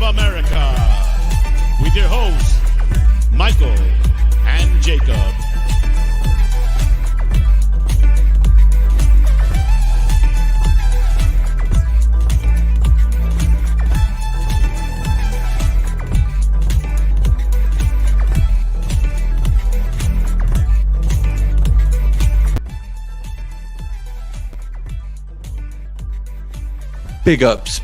America with your hosts, Michael and Jacob.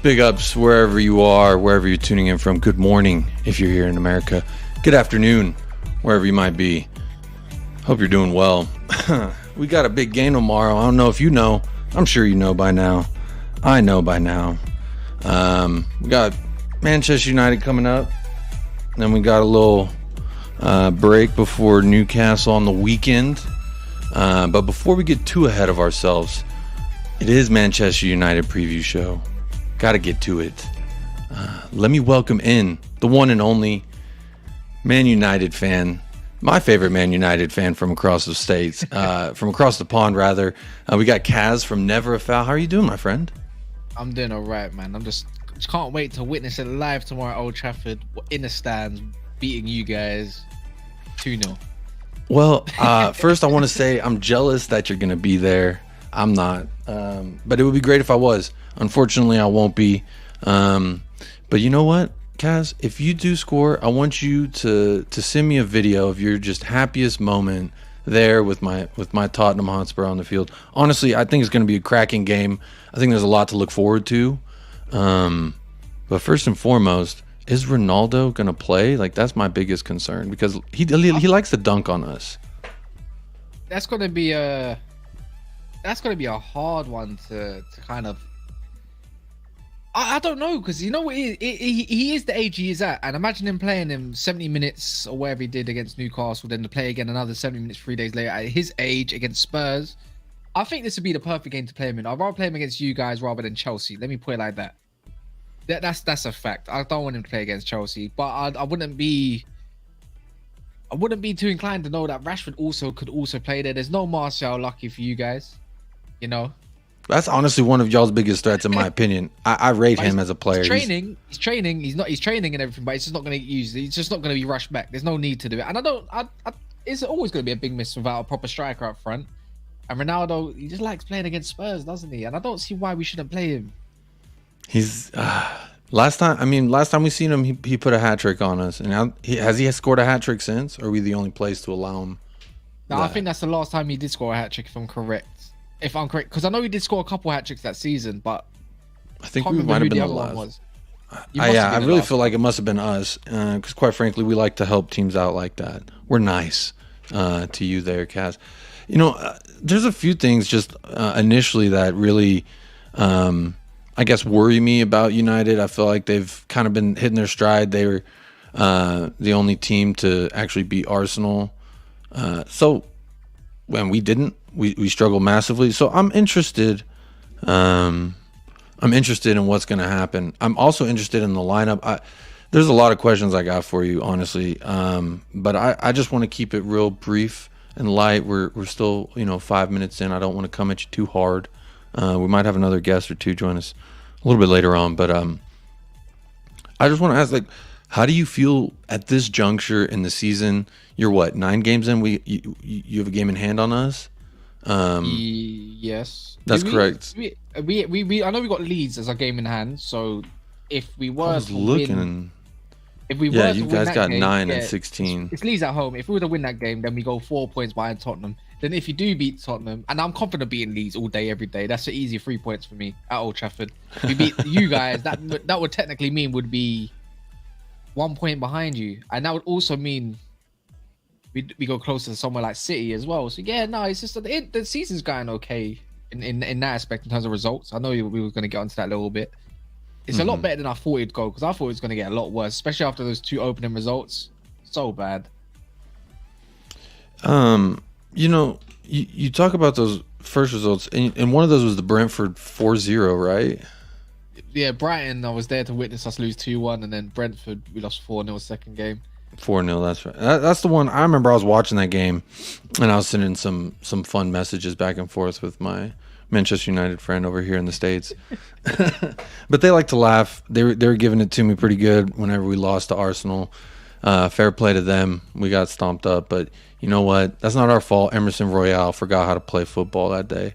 Big ups wherever you are, wherever you're tuning in from. Good morning if you're here in America. Good afternoon wherever you might be. Hope you're doing well. We got a big game tomorrow. I don't know if you know. I'm sure you know by now. I know by now. We got Manchester United coming up. Then we got a little break before Newcastle on the weekend. But before we get too ahead of ourselves, it is Manchester United preview show. Got to get to it. Let me welcome in the one and only Man United fan, my favorite Man United fan from across the states, from across the pond rather. We got Kaz from Never a Foul. How are you doing, my friend? I'm doing all right, man. Just can't wait to witness it live tomorrow at Old Trafford in the stands, beating you guys 2-0. Well, first I want to say I'm jealous that you're going to be there. I'm not, but it would be great if I was. Unfortunately, I won't be. But you know what, Kaz? If you do score, I want you to send me a video of your just happiest moment there with my Tottenham Hotspur on the field. Honestly, I think it's going to be a cracking game. I think there's a lot to look forward to. But first and foremost, is Ronaldo going to play? Like, that's my biggest concern because he likes to dunk on us. That's going to be a hard one to kind of. I don't know, because you know what, he is the age he is at, and imagine him playing him 70 minutes or whatever he did against Newcastle, then to play again another 70 minutes 3 days later at his age against Spurs. I think this would be the perfect game to play him in. I'd rather play him against you guys rather than Chelsea. Let me put it like that. That's a fact. I don't want him to play against Chelsea, but I wouldn't be too inclined to know that Rashford could also play there. There's no Martial, lucky for you guys. You know, that's honestly one of y'all's biggest threats, in my opinion. I rate him as a player. He's training. He's training and everything, but it's just not going to use. He's just not going to be rushed back. There's no need to do it. And it's always going to be a big miss without a proper striker up front. And Ronaldo, he just likes playing against Spurs, doesn't he? And I don't see why we shouldn't play him. He's last time we seen him, he put a hat trick on us. And has he scored a hat trick since? Or are we the only place to allow him? No, I think that's the last time he did score a hat trick, if I'm correct. Because I know he did score a couple hat tricks that season, but I think we might have been the last. I really feel like it must have been us, because quite frankly, we like to help teams out like that. We're nice to you there, Kaz. You know, there's a few things just initially that really, I guess, worry me about United. I feel like they've kind of been hitting their stride. They were the only team to actually beat Arsenal. So when we didn't, we struggled massively. So I'm interested. I'm interested in what's going to happen. I'm also interested in the lineup. There's a lot of questions I got for you, honestly. But I just want to keep it real brief and light. We're still 5 minutes in. I don't want to come at you too hard. We might have another guest or two join us a little bit later on. But I just want to ask, like, how do you feel at this juncture in the season? You're what, 9 games in? You have a game in hand on us. Yes, that's correct. We I know we got Leeds as our game in hand. So if we were to win, you guys got game, 9 and 16. It's Leeds at home. If we were to win that game, then we go 4 points behind Tottenham. Then if you do beat Tottenham, and I'm confident beating Leeds all day, every day, that's an easy 3 points for me at Old Trafford. If we beat you guys, that would technically mean would be 1 point behind you, and that would also mean we go closer to somewhere like City as well. So yeah, no, it's just the season's going okay in that aspect in terms of results. I know we were going to get onto that a little bit. It's a lot better than I thought it'd go, because I thought it was going to get a lot worse, especially after those 2 opening results. So bad. You talk about those first results, and one of those was the Brentford 4-0, right? Yeah, Brighton, I was there to witness us lose 2-1, and then Brentford, we lost 4-0 second game. 4-0. That's right. That's the one. I remember I was watching that game, and I was sending some fun messages back and forth with my Manchester United friend over here in the States. But they like to laugh. They were giving it to me pretty good whenever we lost to Arsenal. Fair play to them. We got stomped up, but you know what? That's not our fault. Emerson Royale forgot how to play football that day,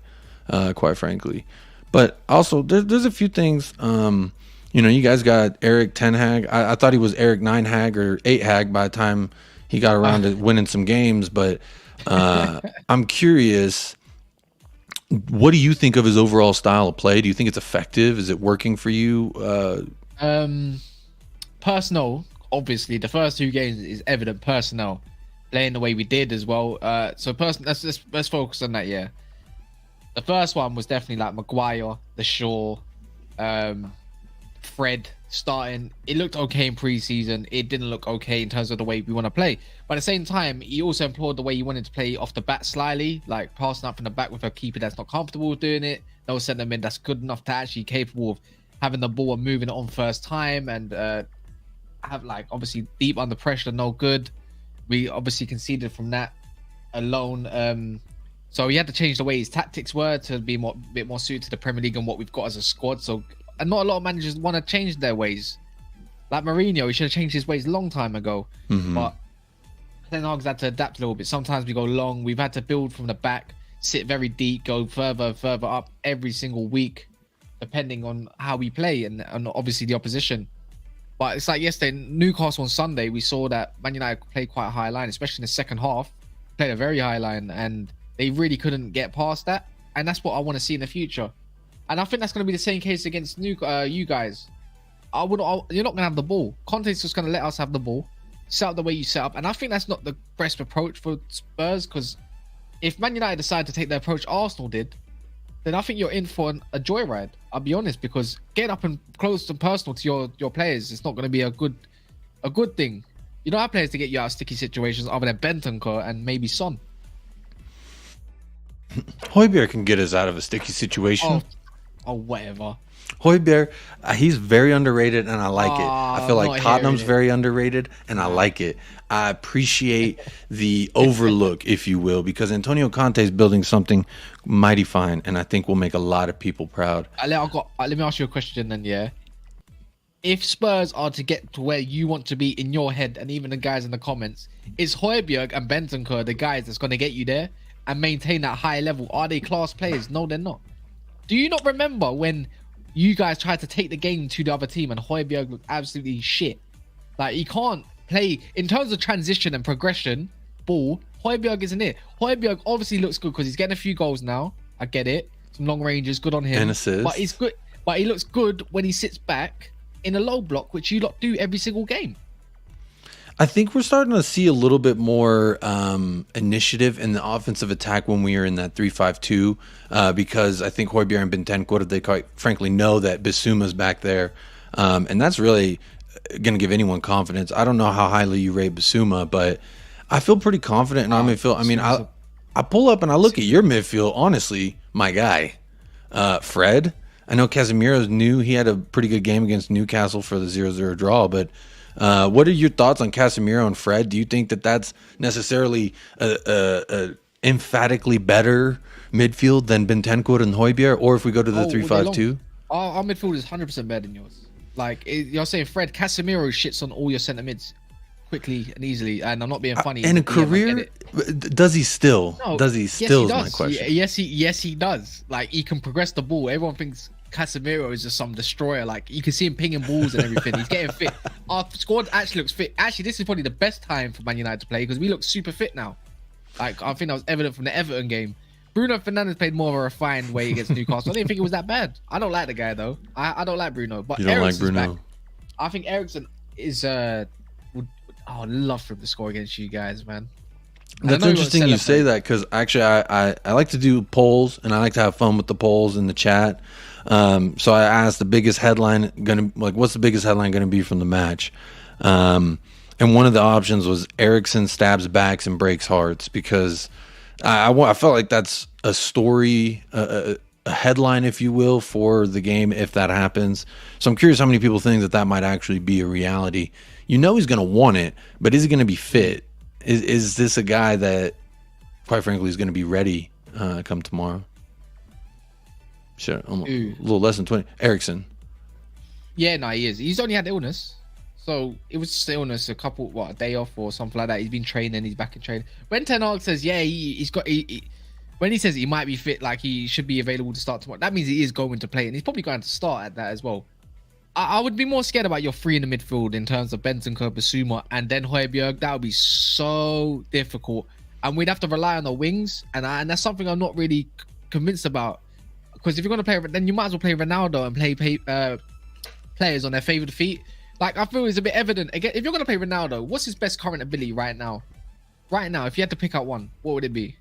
quite frankly. But also, there's a few things. You guys got Eric Ten Hag. I thought he was Eric 9 Hag or 8 Hag by the time he got around to winning some games. But I'm curious, what do you think of his overall style of play? Do you think it's effective? Is it working for you? Personnel, obviously, the first 2 games is evident personnel. Playing the way we did as well. Let's focus on that, yeah. The first one was definitely like Maguire, the Shaw, Fred starting. It looked okay in pre-season. It didn't look okay in terms of the way we want to play. But at the same time, he also employed the way he wanted to play off the bat slyly, like passing up from the back with a keeper that's not comfortable with doing it. No centre mid that's good enough to actually capable of having the ball and moving it on first time, and have like obviously deep under pressure, no good. We obviously conceded from that alone. So he had to change the way his tactics were to be a bit more suited to the Premier League and what we've got as a squad. So, and not a lot of managers want to change their ways. Like Mourinho, he should have changed his ways a long time ago. But Ten Hag's had to adapt a little bit. Sometimes we go long. We've had to build from the back, sit very deep, go further up every single week, depending on how we play and obviously the opposition. But it's like yesterday, Newcastle on Sunday, we saw that Man United played quite a high line, especially in the second half. Played a very high line, and they really couldn't get past that. And that's what I want to see in the future. And I think that's going to be the same case against you guys. You're not going to have the ball. Conte's just going to let us have the ball, set up the way you set up. And I think that's not the best approach for Spurs, because if Man United decide to take the approach Arsenal did, then I think you're in for a joyride. I'll be honest, because getting up and close and personal to your players is not going to be a good thing. You don't have players to get you out of sticky situations other than Bentancur and maybe Son. Hotspur can get us out of a sticky situation. Oh, whatever. Hotspur, he's very underrated, and I like it. I feel like Tottenham's very underrated, and I like it. I appreciate the overlook, if you will, because Antonio Conte is building something mighty fine, and I think will make a lot of people proud. Let me ask you a question then, yeah? If Spurs are to get to where you want to be in your head, and even the guys in the comments, is Højbjerg and Bentancur the guys that's going to get you there and maintain that high level? Are they class players? No, they're not. Do you not remember when you guys tried to take the game to the other team and Højbjerg looked absolutely shit? Like, he can't play in terms of transition and progression ball. Højbjerg isn't it. Højbjerg obviously looks good because he's getting a few goals now. I get it. Some long ranges, good on him. And assists. But he's good. But he looks good when he sits back in a low block, which you lot do every single game. I think we're starting to see a little bit more initiative in the offensive attack when we are in that 3-5-2, because I think Højbjerg and Bentancur, they quite frankly know that Bissouma's back there, and that's really going to give anyone confidence. I don't know how highly you rate Bissouma, but I feel pretty confident in our midfield. I mean, I pull up and I look at your midfield. Honestly, my guy, Fred. I know Casemiro's new. He had a pretty good game against Newcastle for the 0-0 draw, but what are your thoughts on Casemiro and Fred? Do you think that that's necessarily a emphatically better midfield than Bentancur and Højbjerg, or if we go to the 3-5-2? Our midfield is 100% better than yours. Like, you're saying Fred, Casemiro shits on all your centre mids quickly and easily, and I'm not being funny. In a career, does he still? No, does he still? Yes, he does. Is my question. Yes, he does. Like, he can progress the ball. Everyone thinks Casemiro is just some destroyer. Like, you can see him pinging balls and everything. He's getting fit. Our squad actually looks fit. Actually, this is probably the best time for Man United to play because we look super fit now. Like, I think that was evident from the Everton game. Bruno Fernandes played more of a refined way against Newcastle. I didn't think it was that bad. I don't like the guy though. I don't like Bruno. But you don't like Bruno? Back. I think Eriksen is I'd love for him to score against you guys, man. That's interesting you say that, because actually I like to do polls, and I like to have fun with the polls in the chat. So I asked what's the biggest headline gonna be from the match? And one of the options was Eriksen stabs backs and breaks hearts, because I felt like that's a story, a headline, if you will, for the game if that happens. So I'm curious how many people think that might actually be a reality. You know he's going to want it, but is he going to be fit? Is this a guy that, quite frankly, is going to be ready come tomorrow? Sure, a little less than 20. Eriksen. Yeah, no, he is. He's only had illness. So it was just illness, a day off or something like that. He's been training, he's back in training. When Ten Hag says, yeah, when he says he might be fit, like he should be available to start tomorrow, that means he is going to play, and he's probably going to start at that as well. I would be more scared about your three in the midfield in terms of Bentancur, Bissouma, and then Højbjerg. That would be so difficult, and we'd have to rely on the wings, and that's something I'm not really convinced about. Because if you're going to play, then you might as well play Ronaldo and play players on their favoured feet. Like, I feel it's a bit evident. Again, if you're going to play Ronaldo, what's his best current ability right now? Right now, if you had to pick out one, what would it be?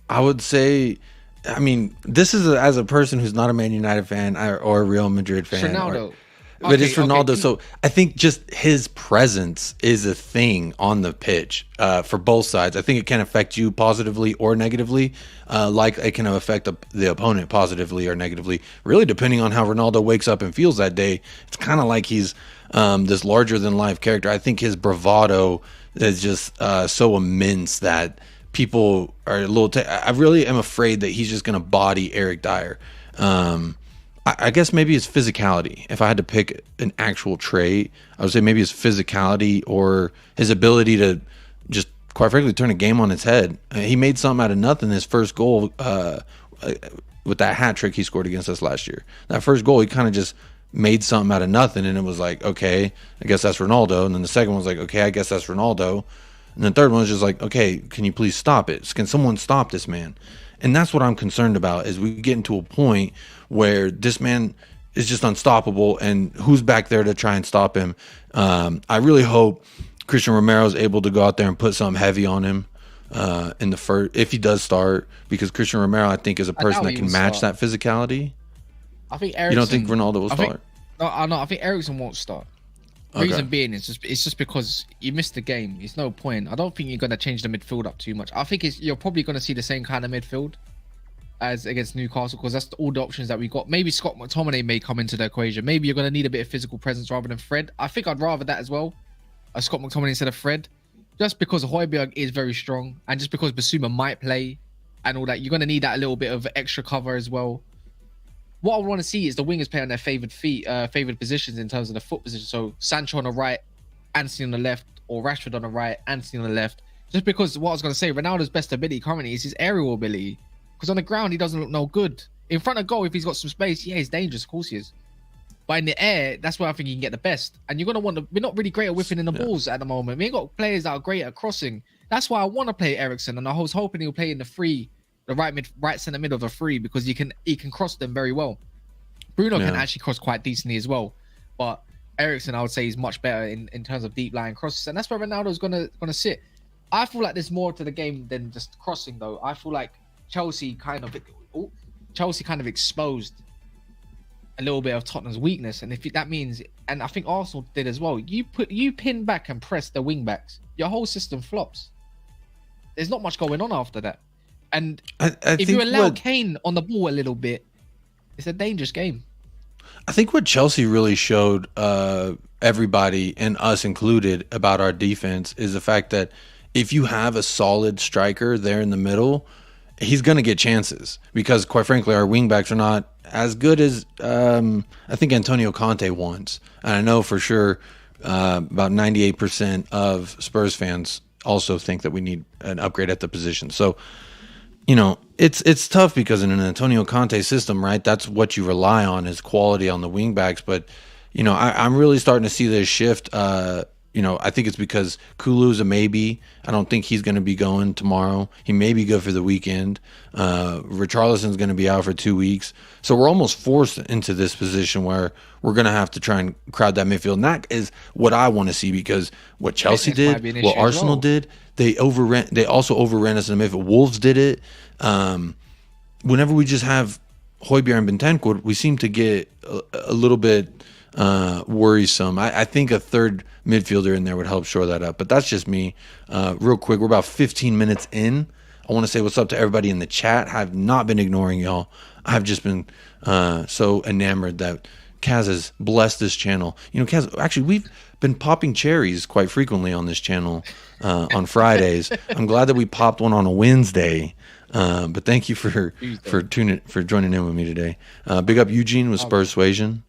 I would say, I mean, this is as a person who's not a Man United fan or a Real Madrid fan. Ronaldo. But it's Ronaldo. Okay. So I think just his presence is a thing on the pitch for both sides. I think it can affect you positively or negatively, like it can affect the opponent positively or negatively, really depending on how Ronaldo wakes up and feels that day. It's kind of like he's this larger-than-life character. I think his bravado is just so immense that people are a little... I really am afraid that he's just going to body Eric Dyer. I guess maybe his physicality. If I had to pick an actual trait, I would say maybe his physicality or his ability to just, quite frankly, turn a game on its head. He made something out of nothing. His first goal with that hat trick he scored against us last year. That first goal, he kind of just made something out of nothing, and it was like, okay, I guess that's Ronaldo. And then the second one was like, okay, I guess that's Ronaldo. And the third one was just like, okay, can you please stop it? Can someone stop this man? And that's what I'm concerned about, is we get into a point where this man is just unstoppable, and who's back there to try and stop him? I really hope Christian Romero is able to go out there and put something heavy on him in the first, if he does start, because Christian Romero, I think, is a person that can match that physicality. I think Eriksen, you don't think Ronaldo will start? No, I think Eriksen won't start. Reason being is it's just because you missed the game. It's no point. I don't think you're going to change the midfield up too much. I think you're probably going to see the same kind of midfield as against Newcastle, because that's all the options that we got. Maybe Scott McTominay may come into the equation. Maybe you're going to need a bit of physical presence rather than Fred. I think I'd rather that as well, Scott McTominay instead of Fred, just because Højbjerg is very strong, and just because Bissouma might play and all that. You're going to need that little bit of extra cover as well. What I want to see is the wingers play on their favoured positions in terms of the foot position. So Sancho on the right, Antony on the left, or Rashford on the right, Antony on the left. Just because what I was going to say, Ronaldo's best ability currently is his aerial ability. Because on the ground, he doesn't look no good. In front of goal, if he's got some space, yeah, he's dangerous. Of course he is. But in the air, that's where I think he can get the best. And you're going to want to... We're not really great at whipping in the balls at the moment. We ain't got players that are great at crossing. That's why I want to play Eriksen. And I was hoping he'll play in the right centre mid of a free, because he can cross them very well. Bruno can actually cross quite decently as well, but Eriksen, I would say, is much better in terms of deep line crosses, and that's where Ronaldo's gonna sit. I feel like there's more to the game than just crossing, though. I feel like Chelsea kind of exposed a little bit of Tottenham's weakness, and if that means, and I think Arsenal did as well. You pin back and press the wing backs, your whole system flops. There's not much going on after that, and if you allow Kane on the ball a little bit, it's a dangerous game. I think what Chelsea really showed everybody, and us included, about our defense is the fact that if you have a solid striker there in the middle, he's going to get chances, because quite frankly, our wingbacks are not as good as I think Antonio Conte wants. And I know for sure about 98% of Spurs fans also think that we need an upgrade at the position. So, you know, it's tough, because in an Antonio Conte system, right, that's what you rely on, is quality on the wingbacks. But, you know, I'm really starting to see this shift. You know, I think it's because Kulu's a maybe. I don't think he's going to be going tomorrow. He may be good for the weekend. Richarlison's going to be out for 2 weeks. So we're almost forced into this position where we're going to have to try and crowd that midfield. And that is what I want to see, because what Chelsea did, what Arsenal did, they also overran us in the midfield. Wolves did it. Whenever we just have Højbjerg and Bentancur, we seem to get a little bit worrisome. I think a third midfielder in there would help shore that up, but that's just me. Real quick, we're about 15 minutes in. I want to say what's up to everybody in the chat. I've not been ignoring y'all. I've just been so enamored that Kaz has blessed this channel. You know, Kaz, actually, we've been popping cherries quite frequently on this channel on Fridays. I'm glad that we popped one on a Wednesday. But thank you for joining in with me today. Big up Eugene with Spurs Suasion.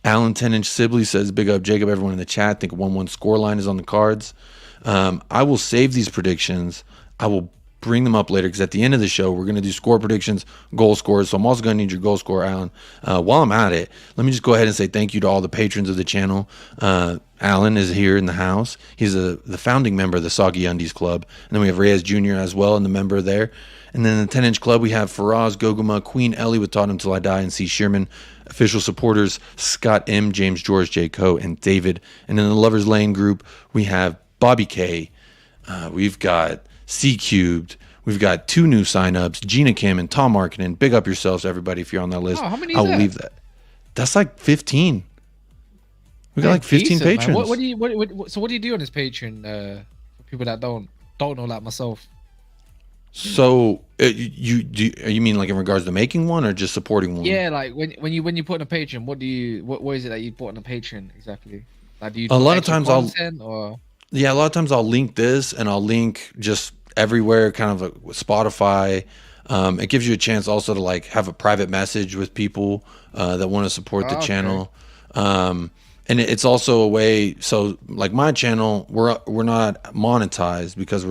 Alan 10-inch Sibley says, big up Jacob, everyone in the chat. I think a 1-1 scoreline is on the cards. I will save these predictions. I will bring them up later because at the end of the show, we're going to do score predictions, goal scores. So I'm also going to need your goal score, Alan. While I'm at it, let me just go ahead and say thank you to all the patrons of the channel. Alan is here in the house. He's the founding member of the Soggy Undies Club. And then we have Reyes Jr. as well, and the member there. And then in the 10-inch club, we have Faraz, Goguma, Queen Ellie with Tottenham Till I Die, and C. Shearman. Official supporters, Scott M., James George, J. Coe, and David. And in the Lovers Lane group, we have Bobby K. We've got C Cubed. We've got 2 new signups, Gina Kim and Tom Markinen. Big up yourselves, everybody, if you're on that list. Oh, how many I will leave that. That's like 15. We got like 15 patrons. What do you do on this Patreon for people that don't know, like myself? So you mean like in regards to making one or just supporting one? Yeah, like when you put on a Patreon, what is it that you put on a Patreon exactly? Like, do you a lot of times I'll link this and I'll link just everywhere, kind of like Spotify. It gives you a chance also to like have a private message with people that want to support the channel. And it's also a way. So like my channel, we're not monetized because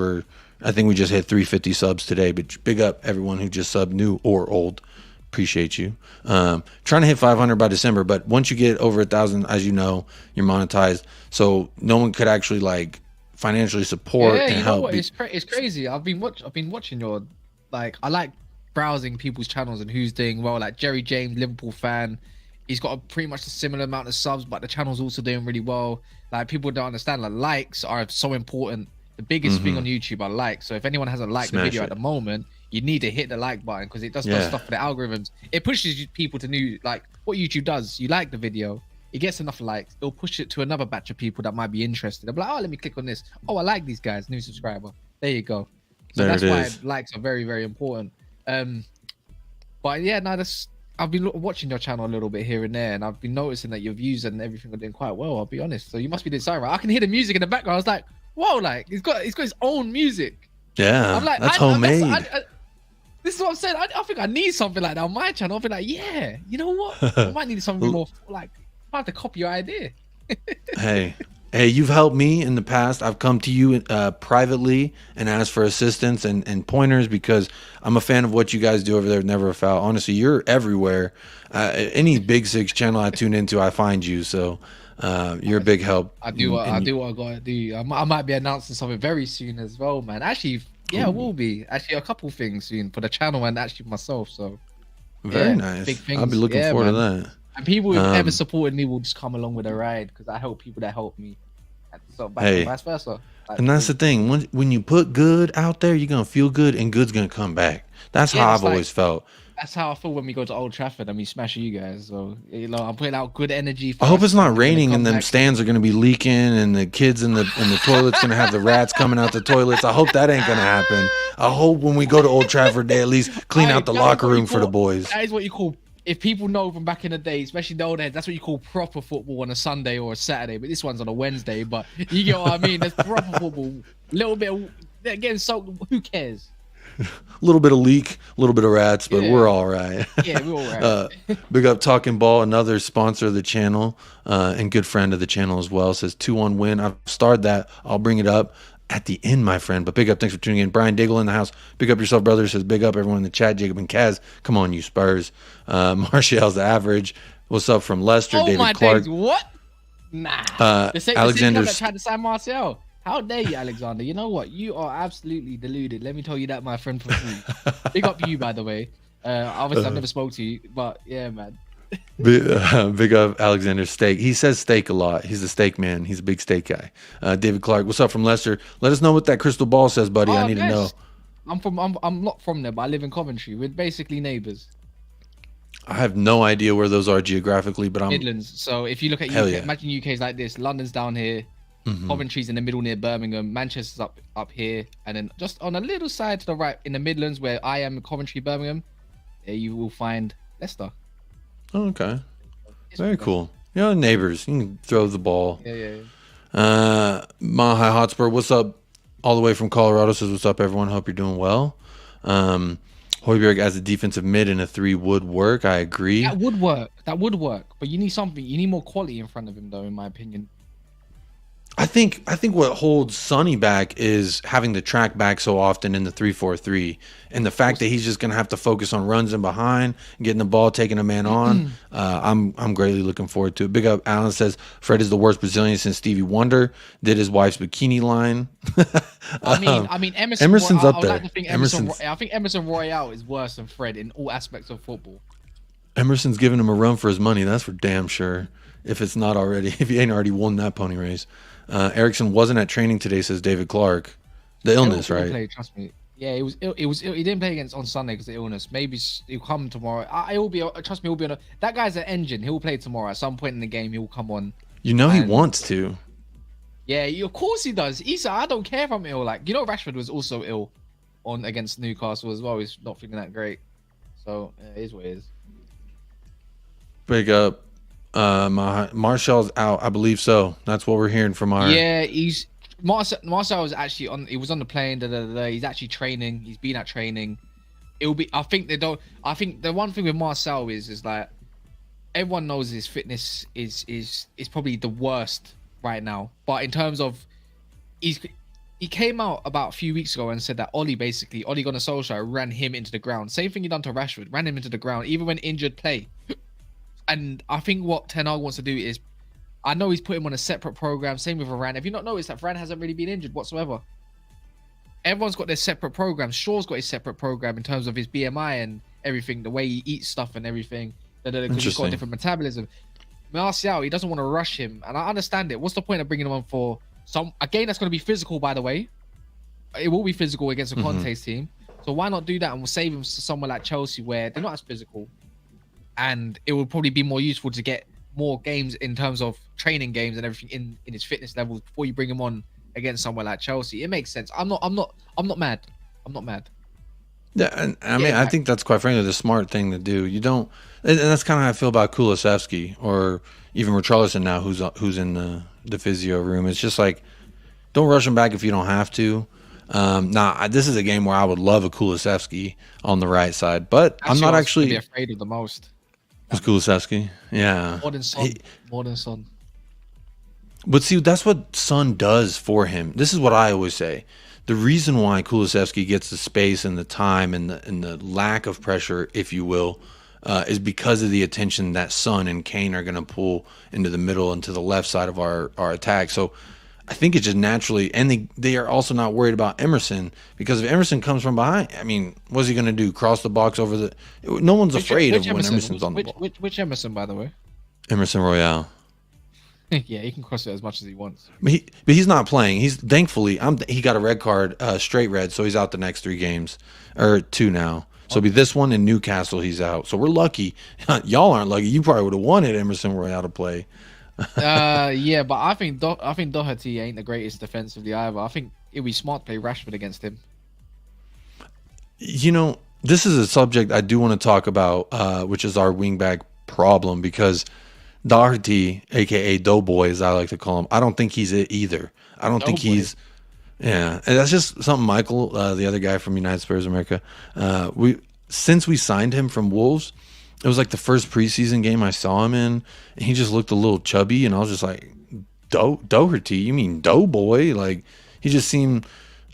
I think we just hit 350 subs today, but big up everyone who just subbed, new or old. Appreciate you. Trying to hit 500 by December, but once you get over 1,000, as you know, you're monetized. So no one could actually like financially support and help. Know what? It's crazy. I've been watching your, like, I like browsing people's channels and who's doing well. Like Jerry James, Liverpool fan. He's got pretty much a similar amount of subs, but the channel's also doing really well. Like, people don't understand, like, likes are so important. The biggest thing on YouTube are likes. So if anyone hasn't liked the video at the moment, you need to hit the like button because it does stuff for the algorithms. It pushes people to new, like what YouTube does. You like the video, it gets enough likes, it'll push it to another batch of people that might be interested. They'll be like, oh, let me click on this. Oh, I like these guys, new subscriber. There you go. So that's why likes are very, very important. But yeah, no, I've been watching your channel a little bit here and there, and I've been noticing that your views and everything are doing quite well. I'll be honest. So you must be doing something right. I can hear the music in the background. I was like, whoa, like he's got his own music. Yeah, I'm like, that's homemade. This is what I'm saying. I think I need something like that on my channel. I'll be like, yeah, you know what? I might need something more, like, I have to copy your idea. Hey, you've helped me in the past. I've come to you privately and asked for assistance and pointers because I'm a fan of what you guys do over there at Never a Foul. Honestly, you're everywhere. Any Big Six channel I tune into, I find you. So you're a big help. I do what I gotta do. I might be announcing something very soon as well, man. Actually, yeah, it will be. Actually, a couple things soon for the channel and actually myself. So very nice. Big things. I'll be looking forward to that. And people who've ever supported me will just come along with a ride because I help people that help me. So vice versa. And that's the thing. When you put good out there, you're gonna feel good, and good's gonna come back. That's how I've always felt. That's how I feel when we go to Old Trafford and we smash you guys. So, you know, I'm putting out good energy. I hope it's not raining and them stands are going to be leaking and the kids in the toilet's going to have the rats coming out the toilets. I hope that ain't going to happen. I hope when we go to Old Trafford, they at least clean out the locker room for the boys. That is what you call, if people know from back in the day, especially the old heads, that's what you call proper football on a Sunday or a Saturday. But this one's on a Wednesday. But you get what I mean? There's proper football. Little bit of, again, so who cares? A little bit of leak, a little bit of rats, but we're all right. Yeah, we're all right. Big up Talking Ball, another sponsor of the channel and good friend of the channel as well. Says 2-1 win. I've started that. I'll bring it up at the end, my friend. But big up. Thanks for tuning in. Brian Diggle in the house. Big up yourself, brother. Says big up everyone in the chat. Jacob and Kaz. Come on, you Spurs. Martial's the average. What's up from Leicester? David Clark. Days. What? Nah. Alexander tried to sign Martial. How dare you, Alexander? You know what? You are absolutely deluded. Let me tell you that, my friend, for free. Big up you, by the way. Obviously, I've never spoke to you, but yeah, man. Big up Alexander Steak. He says steak a lot. He's a steak man. He's a big steak guy. David Clark, what's up from Leicester? Let us know what that crystal ball says, buddy. I need to know. I'm not from there, but I live in Coventry. We're basically neighbours. I have no idea where those are geographically, but I'm Midlands. So if you look at UK, imagine UK's like this. London's down here. Coventry's in the middle near Birmingham. Manchester's up here, and then just on a little side to the right in the Midlands, where I am, Coventry, Birmingham, there you will find Leicester. Oh, okay, very cool. You know, neighbors. You can throw the ball. Yeah. Mahai Hotspur, what's up? All the way from Colorado says, "What's up, everyone? Hope you're doing well." Højbjerg as a defensive mid in a 3 would work. I agree. That would work. That would work. But you need something. You need more quality in front of him, though, in my opinion. I think what holds Sonny back is having to track back so often in the 3-4-3, and the fact that he's just going to have to focus on runs in behind, getting the ball, taking a man on. I'm greatly looking forward to it. Big up, Alan says Fred is the worst Brazilian since Stevie Wonder did his wife's bikini line. I mean, Emerson's up there. I think Emerson Royale is worse than Fred in all aspects of football. Emerson's giving him a run for his money. That's for damn sure. If it's not already, if he ain't already won that pony race. Erickson wasn't at training today, says David Clark. The illness, right? Play, trust me. Yeah, it was. He didn't play against on Sunday because of illness. Maybe he'll come tomorrow. I will be. Trust me, he'll be on. That guy's an engine. He'll play tomorrow at some point in the game. He'll come on. You know he wants to. Yeah, of course he does. I don't care if I'm ill. Like, you know, Rashford was also ill on against Newcastle as well. He's not feeling that great. So it is what it is. Big up. Martial's out, I believe so. That's what we're hearing from our. Yeah, Martial was actually on. He was on the plane. He's actually training. He's been at training. It'll be. I think they don't. I think the one thing with Martial is like everyone knows his fitness is probably the worst right now. But in terms of he came out about a few weeks ago and said that Ole Gunnar Solskjaer ran him into the ground. Same thing he done to Rashford, ran him into the ground, even when injured play. And I think what Ten Hag wants to do is, I know he's put him on a separate program. Same with Varane. Have you not noticed that Varane hasn't really been injured whatsoever? Everyone's got their separate programs. Shaw's got his separate program in terms of his BMI and everything, the way he eats stuff and everything. Because he's got a different metabolism. Martial, he doesn't want to rush him, and I understand it. What's the point of bringing him on for some? Again, that's going to be physical, by the way. It will be physical against a Conte's team. So why not do that, and we'll save him to somewhere like Chelsea where they're not as physical. And it would probably be more useful to get more games in terms of training games and everything in his fitness levels before you bring him on against somewhere like Chelsea. It makes sense. I'm not mad. I'm not mad. Yeah, and I think that's quite frankly the smart thing to do. You don't, and that's kind of how I feel about Kulusevski or even Richarlison now, who's in the physio room. It's just like, don't rush him back if you don't have to. This is a game where I would love a Kulusevski on the right side, but I'm not actually afraid of the most. Was Kulusevski? Yeah. More than Son. But see, that's what Son does for him. This is what I always say. The reason why Kulusevski gets the space and the time and the lack of pressure, if you will, is because of the attention that Son and Kane are going to pull into the middle and to the left side of our attack. So I think it's just naturally, and they are also not worried about Emerson, because if Emerson comes from behind, I mean, what's he going to do? Cross the box over the? No one's afraid of when Emerson's on the ball. Which Emerson, by the way? Emerson Royale. Yeah, he can cross it as much as he wants. But he's not playing. He got a red card, straight red, so he's out the next 3 games or 2 now. So it'll be this one and Newcastle. He's out. So we're lucky. Y'all aren't lucky. You probably would have wanted Emerson Royale to play. Yeah, but I think Doherty ain't the greatest defensively either. I think it'd be smart to play Rashford against him. You know, this is a subject I do want to talk about, which is our wingback problem, because Doherty, aka Doughboy, as I like to call him, I don't think he's it either. I don't think he's. Yeah, and that's just something Michael, the other guy from United Spurs America, since we signed him from Wolves, it was like the first preseason game I saw him in, and he just looked a little chubby, and I was just like, Doherty? You mean Doughboy? Like, he just seemed,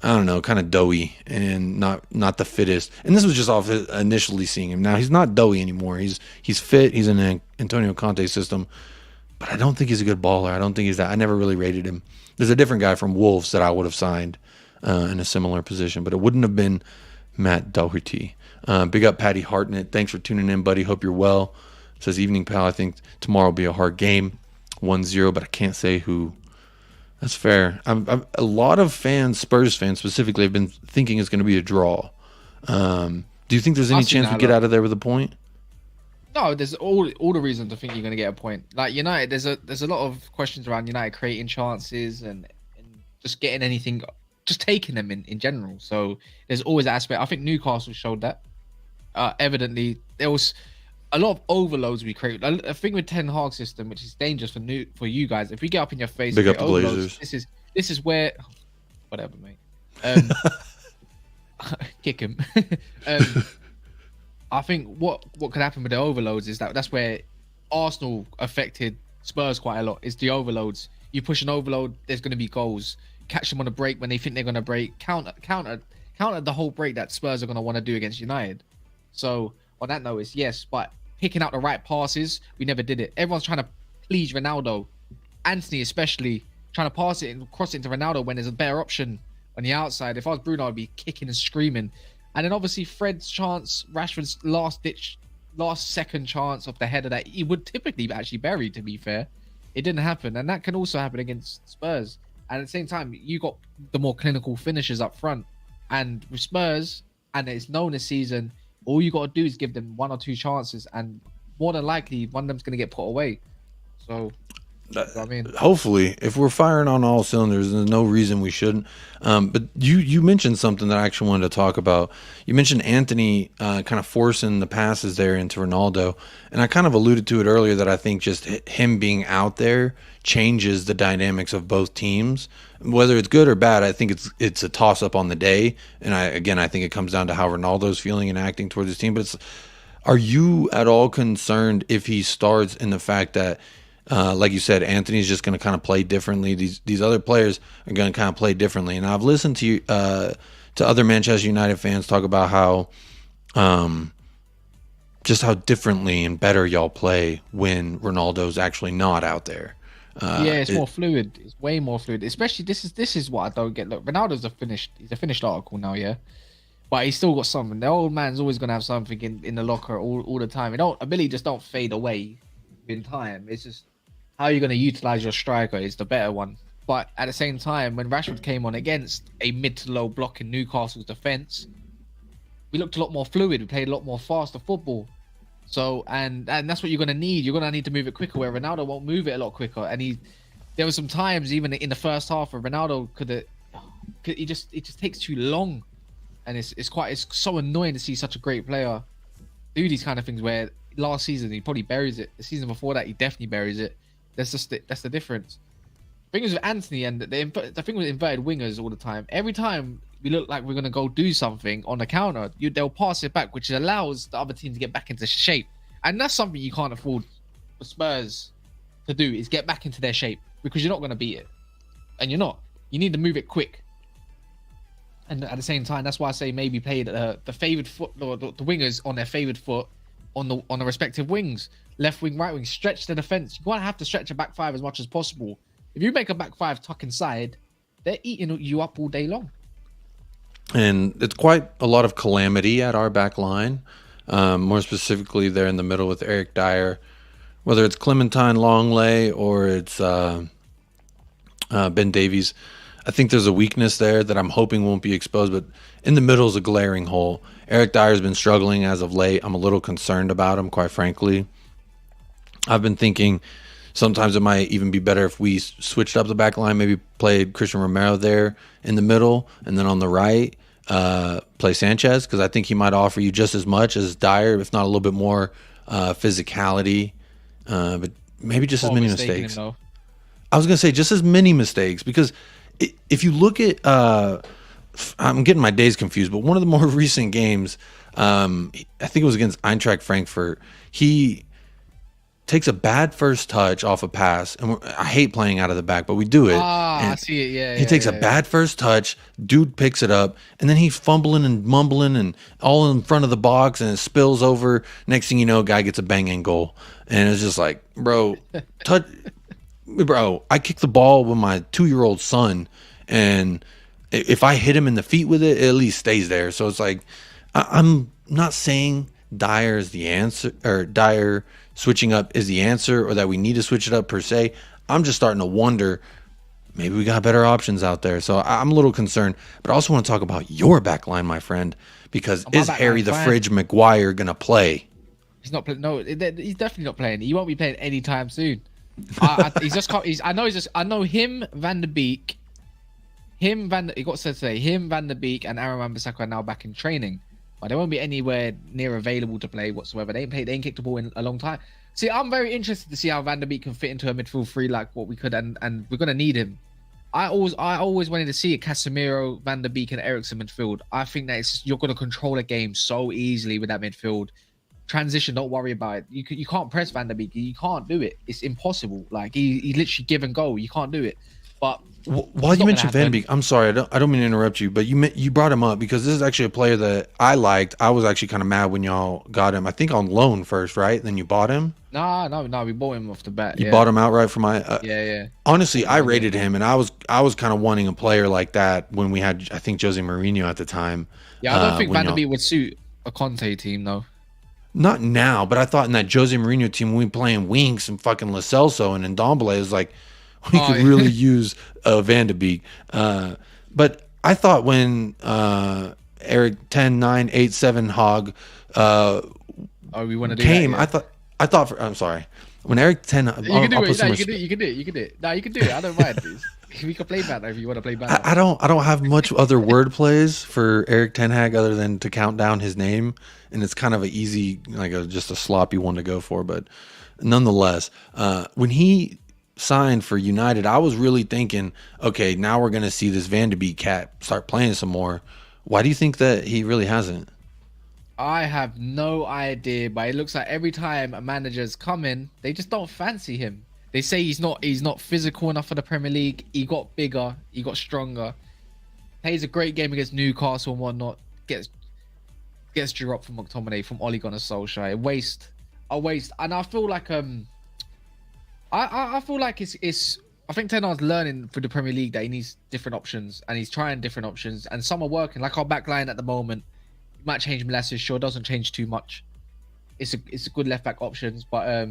I don't know, kind of doughy and not the fittest. And this was just off initially seeing him. Now, he's not doughy anymore. He's fit. He's in an Antonio Conte system, but I don't think he's a good baller. I don't think he's that. I never really rated him. There's a different guy from Wolves that I would have signed in a similar position, but it wouldn't have been Matt Doherty. Big up Patty Hartnett. Thanks for tuning in, buddy. Hope you're well. Says, evening, pal. I think tomorrow will be a hard game. 1-0, but I can't say who. That's fair. A lot of fans, Spurs fans specifically, have been thinking it's going to be a draw. Do you think there's any chance we get out of there with a point? No, there's all the reason to think you're going to get a point. Like United, there's a lot of questions around United creating chances and just getting anything, just taking them in general. So there's always that aspect. I think Newcastle showed that. Evidently, there was a lot of overloads we create. A thing with Ten Hag system, which is dangerous for you guys. If we get up in your face, big up the Blazers. This is where, whatever, mate. Kick him. I think what could happen with the overloads is that's where Arsenal affected Spurs quite a lot. Is the overloads. You push an overload, there's going to be goals. Catch them on a break when they think they're going to break. Counter the whole break that Spurs are going to want to do against United. So on that note, it's yes, but picking out the right passes, we never did it. Everyone's trying to please Ronaldo, Anthony especially, trying to pass it and cross it into Ronaldo when there's a better option on the outside. If I was Bruno, I'd be kicking and screaming. And then obviously Fred's chance, Rashford's last second chance of the header that he would typically actually bury, to be fair. It didn't happen. And that can also happen against Spurs. And at the same time, you got the more clinical finishers up front. And with Spurs, and it's known this season, all you got to do is give them 1 or 2 chances. And more than likely, one of them's going to get put away. So... I mean, hopefully, if we're firing on all cylinders, there's no reason we shouldn't. But you mentioned something that I actually wanted to talk about. You mentioned Anthony kind of forcing the passes there into Ronaldo, and I kind of alluded to it earlier that I think just him being out there changes the dynamics of both teams. Whether it's good or bad, I think it's a toss up on the day. And I think it comes down to how Ronaldo's feeling and acting towards his team. But are you at all concerned if he starts in the fact that? Like you said, Anthony's just going to kind of play differently. These other players are going to kind of play differently. And I've listened to other Manchester United fans talk about how just how differently and better y'all play when Ronaldo's actually not out there. It's more fluid. It's way more fluid. Especially this is what I don't get. Look, Ronaldo's he's a finished article now, yeah. But he's still got something. The old man's always going to have something in the locker all the time. Ability just don't fade away in time. It's just how you're going to utilize your striker is the better one. But at the same time, when Rashford came on against a mid to low block in Newcastle's defence, we looked a lot more fluid. We played a lot more faster football. So, and that's what you're going to need. You're going to need to move it quicker, where Ronaldo won't move it a lot quicker. And there were some times, even in the first half, where Ronaldo it just takes too long. And it's so annoying to see such a great player do these kind of things where last season he probably buries it. The season before that, he definitely buries it. That's the difference. The thing is with Anthony and the thing with inverted wingers all the time. Every time we look like we're gonna go do something on the counter, they'll pass it back, which allows the other team to get back into shape. And that's something you can't afford for Spurs to do, is get back into their shape, because you're not gonna beat it, and you're not. You need to move it quick. And at the same time, that's why I say maybe play the favoured foot, or the wingers on their favoured foot on the respective wings. Left wing, right wing, stretch the defense. You're going to have to stretch a back five as much as possible. If you make a back five tuck inside, they're eating you up all day long. And it's quite a lot of calamity at our back line. More specifically, there in the middle with Eric Dyer. Whether it's Clementine Longley or it's Ben Davies, I think there's a weakness there that I'm hoping won't be exposed. But in the middle is a glaring hole. Eric Dyer's been struggling as of late. I'm a little concerned about him, quite frankly. I've been thinking sometimes it might even be better if we switched up the back line, maybe played Christian Romero there in the middle, and then on the right, play Sanchez, because I think he might offer you just as much as Dyer, if not a little bit more physicality, but maybe just as many mistakes. I was going to say just as many mistakes, because if you look at, I'm getting my days confused, but one of the more recent games, I think it was against Eintracht Frankfurt, he takes a bad first touch off a pass, and I hate playing out of the back, but we do it. I see it. Yeah. He takes a bad first touch, dude picks it up, and then he's fumbling and mumbling and all in front of the box, and it spills over. Next thing you know, guy gets a banging goal, and it's just like, bro, I kicked the ball with my 2-year-old son, and if I hit him in the feet with it, it at least stays there. So it's like, I'm not saying Dyer is the answer, or Dyer switching up is the answer, or that we need to switch it up per se. I'm just starting to wonder, maybe we got better options out there. So I'm a little concerned, but I also want to talk about your back line, my friend, because is Harry the Fridge Maguire going to play? He's not playing. No, he's definitely not playing. He won't be playing anytime soon. He's just. I know him, Van der Beek. He got said today. Him, Van der Beek, and Aaron Wan-Bissaka are now back in training. but they won't be anywhere near available to play whatsoever. They ain't kicked the ball in a long time. See, I'm very interested to see how Van der Beek can fit into a midfield three like what we could, and we're gonna need him. I always wanted to see a Casemiro, Van der Beek, and Eriksen midfield. I think that you're gonna control a game so easily with that midfield. Transition, don't worry about it. You can't press Van der Beek. You can't do it. It's impossible. Like he literally give and go. You can't do it. But while you mentioned Van Beek, I'm sorry, I don't mean to interrupt you, but you brought him up because this is actually a player that I liked. I was actually kind of mad when y'all got him. I think on loan first, right? Then you bought him. No, we bought him off the bat. You bought him outright for my. Yeah. Honestly, I rated him, and I was kind of wanting a player like that when we had, I think, Jose Mourinho at the time. Yeah, I don't think Van der Beek would suit a Conte team though. Not now, but I thought in that Jose Mourinho team, when we playing Winks and fucking Lo Celso and Ndombele, is like. We could really use Van de Beek. But I thought when Eric 10, 9, 8, 7 Hog we want to do came, that, yeah. I thought I'm sorry. When Eric 10, you can do it. You can do it. No, you can do it. I don't mind. We can play back if you want to play back. I don't have much other word plays for Eric Ten Hag other than to count down his name, and it's kind of an easy, just a sloppy one to go for. But nonetheless, when he signed for United, I was really thinking, okay, now we're going to see this Van de Beek cat start playing some more. Why do you think that he really hasn't? I have no idea, but it looks like every time a manager's come in, they just don't fancy him. They say he's not physical enough for the Premier League. He got bigger, he got stronger. Plays a great game against Newcastle and whatnot. Gets dropped from McTominay, from Ole Gunnar Solskjaer. A waste. And I feel like I feel like it's I think Ten Hag's learning for the Premier League that he needs different options, and he's trying different options, and some are working. Like our back line at the moment, might change Molasses, sure, doesn't change too much. It's a good left back options, but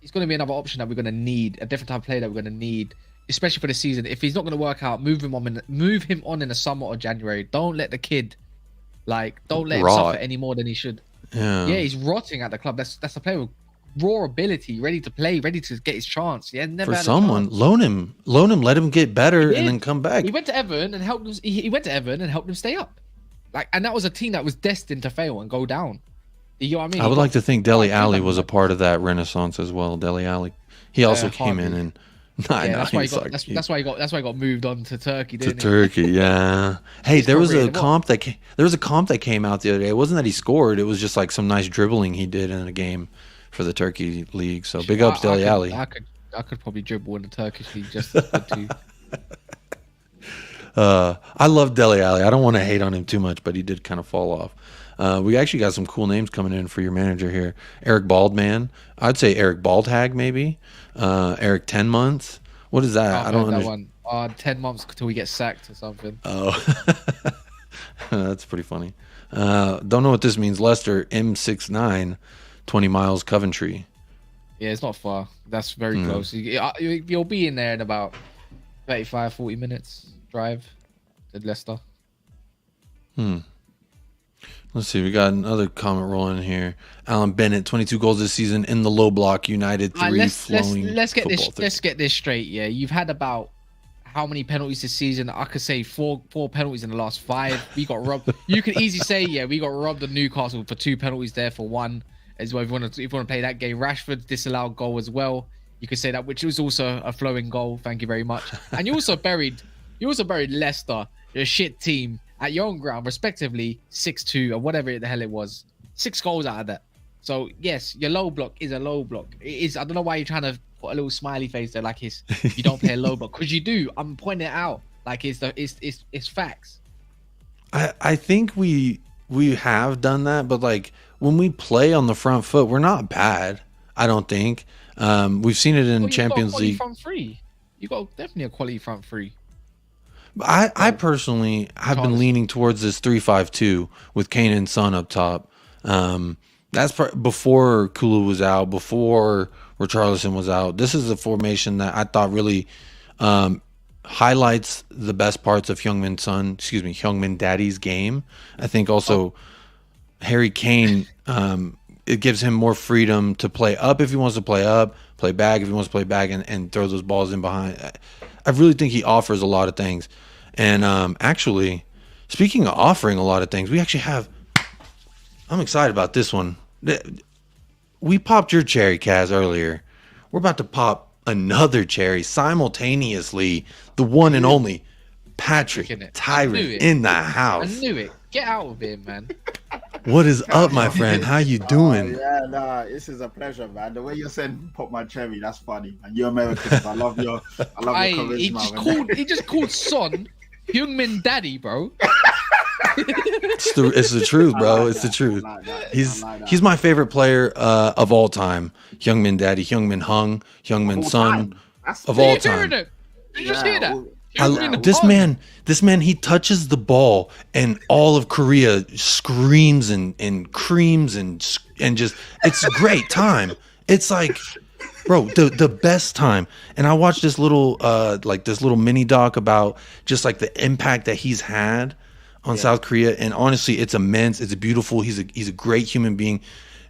it's going to be another option that we're going to need, a different type of player that we're going to need, especially for the season. If he's not going to work out, move him on in the summer or January. Don't let the kid don't let him suffer any more than he should. Yeah, he's rotting at the club. That's a player with raw ability, ready to play, ready to get his chance. Yeah, never had someone loan him, let him get better, and then come back. He went to Everton and helped him. He went to Everton and helped him stay up. And that was a team that was destined to fail and go down. You know what I mean? I would like to think Dele Alli was a part of that renaissance as well. Dele Alli, he also came in and. That's why he got moved on to Turkey. Didn't Turkey, yeah. Hey, there was a comp that came out the other day. It wasn't that he scored; it was just like some nice dribbling he did in a game for the Turkey league. So big ups, Dele Alli. I could probably dribble in the Turkish league just to. I love Dele Alli. I don't want to hate on him too much, but he did kind of fall off. We actually got some cool names coming in for your manager here. Eric Baldman. I'd say Eric Baldhag maybe. Eric 10 months. What is that? I don't understand. That one. 10 months till we get sacked or something. Oh, that's pretty funny. Don't know what this means. Leicester M69, 20 miles Coventry. Yeah, it's not far. That's very close. You'll be in there in about 35, 40 minutes drive to Leicester. Let's see. We got another comment rolling here. Alan Bennett, 22 goals this season in the low block. United 3 let's get this straight. Yeah, you've had about how many penalties this season? I could say four penalties in the last 5. We got robbed. You could easily say we got robbed of Newcastle for 2 penalties there for 1 as well. If you want to play that game, Rashford disallowed goal as well. You could say that, which was also a flowing goal. Thank you very much. And you also buried Leicester, a shit team, at your own ground, respectively, 6-2 or whatever the hell it was. 6 goals out of that. So yes, your low block is a low block. It is. I don't know why you're trying to put a little smiley face there, like you don't play a low block, because you do. I'm pointing it out, like it's facts. I think we have done that, but like when we play on the front foot, we're not bad. I don't think. We've seen it in Champions League. Front three. You got definitely a quality front three. I personally have been leaning towards this 3-5-2 with Kane and Son up top. That's before Kulu was out, before Richarlison was out. This is a formation that I thought really highlights the best parts of Heung-min Daddy's game. I think also Harry Kane, it gives him more freedom to play up if he wants to play up, play back if he wants to play back, and throw those balls in behind. I really think he offers a lot of things. And actually, Speaking of offering a lot of things, we actually have. I'm excited about this one. We popped your cherry, Kaz, earlier. We're about to pop another cherry simultaneously. The one and only Patrick Tyrant in the house. I knew it. Get out of here, man. What is up, my friend? How you doing? Yeah, nah, this is a pleasure, man. The way you're saying "pop my cherry," that's funny. And you're Americans. I love your charisma. He just called Son Heung daddy, bro. It's the truth, bro. It's the truth. He's my favorite player of all time. Heung daddy, Heung, Heung son of all time. Did you just hear that? This man, he touches the ball, and all of Korea screams and creams and just it's a great time. It's like, bro, the best time. And I watched this little mini doc about just like the impact that he's had on South Korea, and honestly, it's immense. It's beautiful. He's a great human being.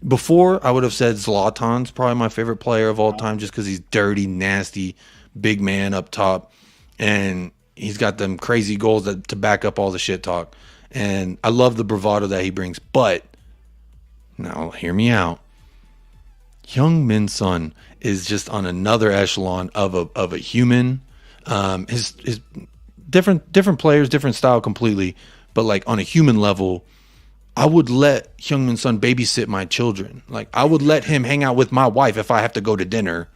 Before, I would have said Zlatan's probably my favorite player of all time, just because he's dirty, nasty, big man up top. And he's got them crazy goals to back up all the shit talk. And I love the bravado that he brings. But now, hear me out. Heung Son is just on another echelon of a human. His different players, different style completely. But like on a human level, I would let Heung Son babysit my children. Like I would let him hang out with my wife if I have to go to dinner.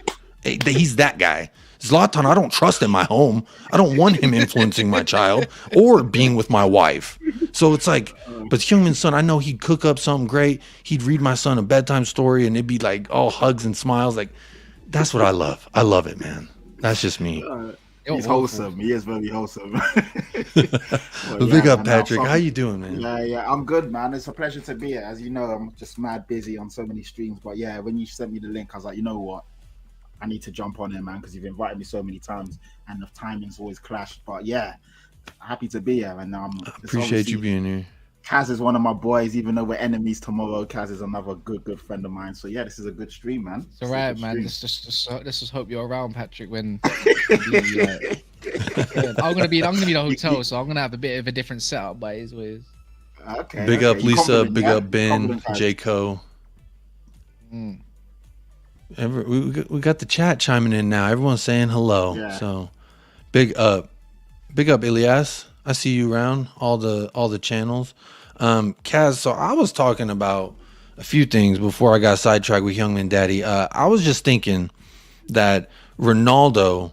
He's that guy. Zlatan, I don't trust in my home. I don't want him influencing my child or being with my wife. So it's like, but Heung Son, I know he'd cook up something great. He'd read my son a bedtime story, and it'd be like all hugs and smiles. Like, that's what I love. I love it, man. That's just me. He's wholesome. He is very wholesome. Big up, Patrick. How you doing, man? Yeah, I'm good, man. It's a pleasure to be here. As you know, I'm just mad busy on so many streams. But yeah, when you sent me the link, I was like, you know what? I need to jump on here, man, because you've invited me so many times and the timing's always clashed. But yeah, happy to be here. And I appreciate you being here. Kaz is one of my boys, even though we're enemies tomorrow. Kaz is another good friend of mine. So yeah, this is a good stream, man. It's all right, man. Let's just hope you're around, Patrick, when I'm gonna be in the hotel, so I'm gonna have a bit of a different setup, but it is what it is. Okay. Big up Lisa, big up Ben, J. Co. We got the chat chiming in now. Everyone's saying hello. Yeah. So big up Elias. I see you around all the channels. Kaz, so I was talking about a few things before I got sidetracked with Heung daddy. I was just thinking that Ronaldo,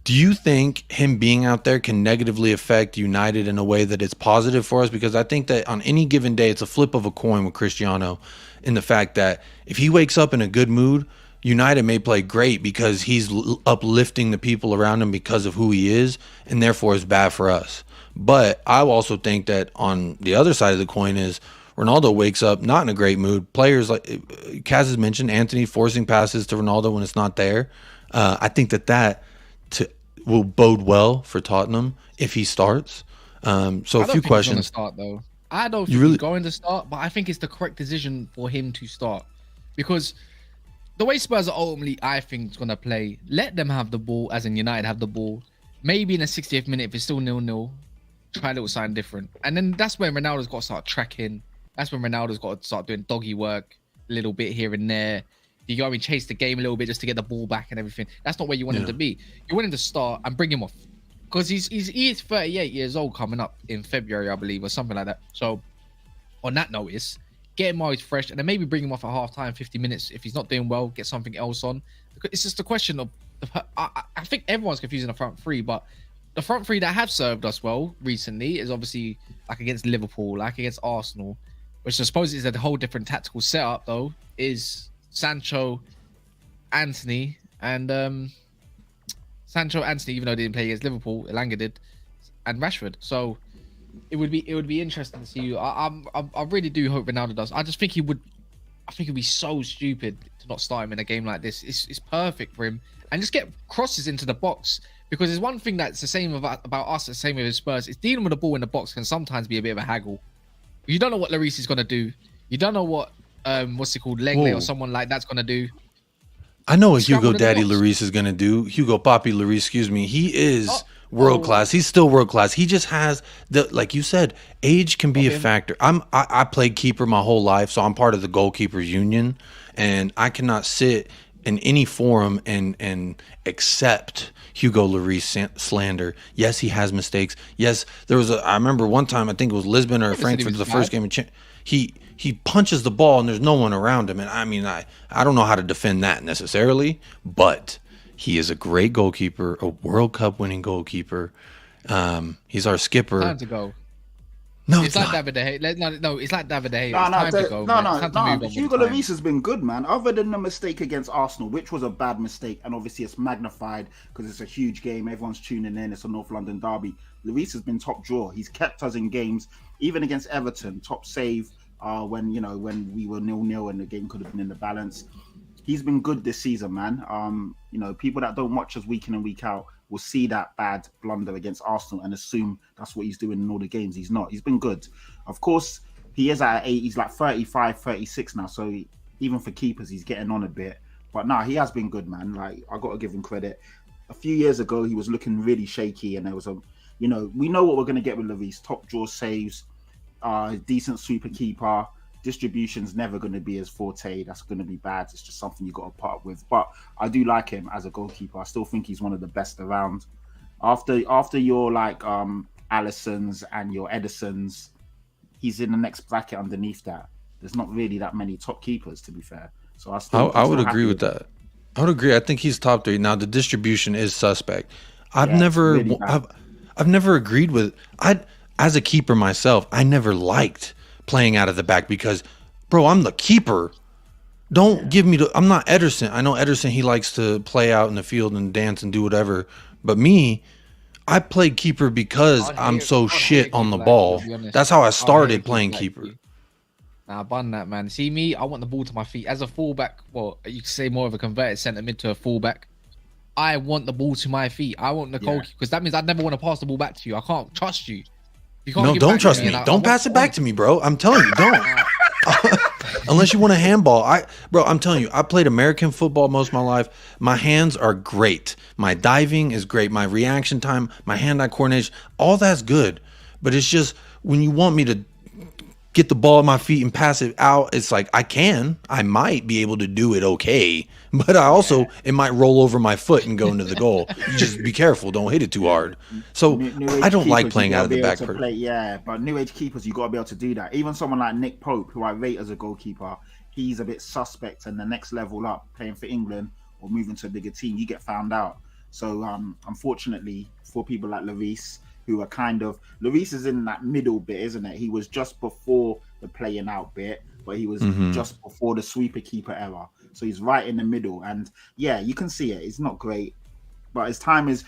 do you think him being out there can negatively affect United in a way that it's positive for us? Because I think that on any given day, it's a flip of a coin with Cristiano, in the fact that if he wakes up in a good mood, United may play great because he's uplifting the people around him because of who he is, and therefore it's bad for us. But I also think that on the other side of the coin is Ronaldo wakes up not in a great mood. Players like Kaz has mentioned, Anthony forcing passes to Ronaldo when it's not there. I think that will bode well for Tottenham if he starts. So a few questions. Start though. I don't think he's going to start, but I think it's the correct decision for him to start, because the way Spurs are ultimately, I think, is going to play, let them have the ball, as in United have the ball. Maybe in the 60th minute, if it's still 0-0, try a little something different. And then that's when Ronaldo's got to start tracking. That's when Ronaldo's got to start doing doggy work a little bit here and there. You got to chase the game a little bit just to get the ball back and everything. That's not where you want him to be. You want him to start and bring him off, because he is 38 years old coming up in February, I believe, or something like that. So on that notice, get him while he's fresh, and then maybe bring him off at half-time, 50 minutes. If he's not doing well, get something else on. It's just a question of, I think everyone's confusing the front three, but the front three that have served us well recently is obviously like against Liverpool, like against Arsenal, which I suppose is a whole different tactical setup, though, is Sancho, Anthony, and Sancho, Anthony, even though they didn't play against Liverpool, Elanga did, and Rashford. So it would be interesting to see you. I really do hope Ronaldo does. I just think he would. I think it'd be so stupid to not start him in a game like this. It's perfect for him, and just get crosses into the box, because there's one thing that's the same about us, the same with Spurs. It's dealing with the ball in the box can sometimes be a bit of a haggle. You don't know what Lloris is gonna do. You don't know what what's it called, Legley or someone like that's gonna do. I know what Hugo Daddy Lloris is going to do. Hugo Papi Lloris, excuse me. He is world class. He's still world class. He just has like you said, age can be a factor. I played keeper my whole life, so I'm part of the goalkeepers union, and I cannot sit in any forum and accept Hugo Lloris slander. Yes, he has mistakes. Yes, I remember one time, I think it was Lisbon or Frankfurt, the first game of he punches the ball and there's no one around him. And I mean, I don't know how to defend that necessarily, but he is a great goalkeeper, a World Cup winning goalkeeper. He's our skipper. Time to go. No, it's like David De Gea. No, it's like David De Gea. No. Hugo Lloris has been good, man. Other than the mistake against Arsenal, which was a bad mistake, and obviously it's magnified because it's a huge game. Everyone's tuning in. It's a North London derby. Lloris has been top drawer. He's kept us in games, even against Everton. Top save when we were 0-0 and the game could have been in the balance. He's been good this season, man. People that don't watch us week in and week out will see that bad blunder against Arsenal and assume that's what he's doing in all the games. He's not. He's been good. Of course, he is at 8. He's like 35, 36 now. So even for keepers, he's getting on a bit. But nah, he has been good, man. Like, I got to give him credit. A few years ago, he was looking really shaky, and there was we know what we're going to get with Lloris. Top draw saves, decent sweeper keeper. Distribution's never going to be his forte. That's going to be bad. It's just something you got to put up with. But I do like him as a goalkeeper. I still think he's one of the best around. After your like Alissons and your Edisons, he's in the next bracket underneath that. There's not really that many top keepers, to be fair. So I would agree with that. I would agree. I think he's top 3. Now the distribution is suspect. I've never agreed with. As a keeper myself, I never liked playing out of the back because, bro, I'm the keeper. Don't give me I'm not Ederson. I know Ederson, he likes to play out in the field and dance and do whatever. But me, I played keeper because I'm so shit on the ball. That's how I started playing keeper. Nah, bun that, man. See me, I want the ball to my feet. As a fullback, well, you could say more of a converted centre mid to a fullback. I want the ball to my feet. I want the goalkeeper, because that means I'd never want to pass the ball back to you. I can't trust you. No, don't trust me. Don't pass it back to me, bro. I'm telling you, don't. Unless you want a handball. I'm telling you, I played American football most of my life. My hands are great. My diving is great. My reaction time, my hand-eye coordination, all that's good. But it's just when you want me to get the ball at my feet and pass it out, it's like I might be able to do it okay, but it might roll over my foot and go into the goal. You just be careful, don't hit it too hard. So I don't like playing out of the back. But new age keepers, you got to be able to do that. Even someone like Nick Pope, who I rate as a goalkeeper, he's a bit suspect, and the next level up, playing for England or moving to a bigger team, you get found out. So unfortunately for people like Lloris, who are Lloris is in that middle bit, isn't it? He was just before the playing out bit, but he was just before the sweeper keeper era. So he's right in the middle, and yeah, you can see it. It's not great, but his time is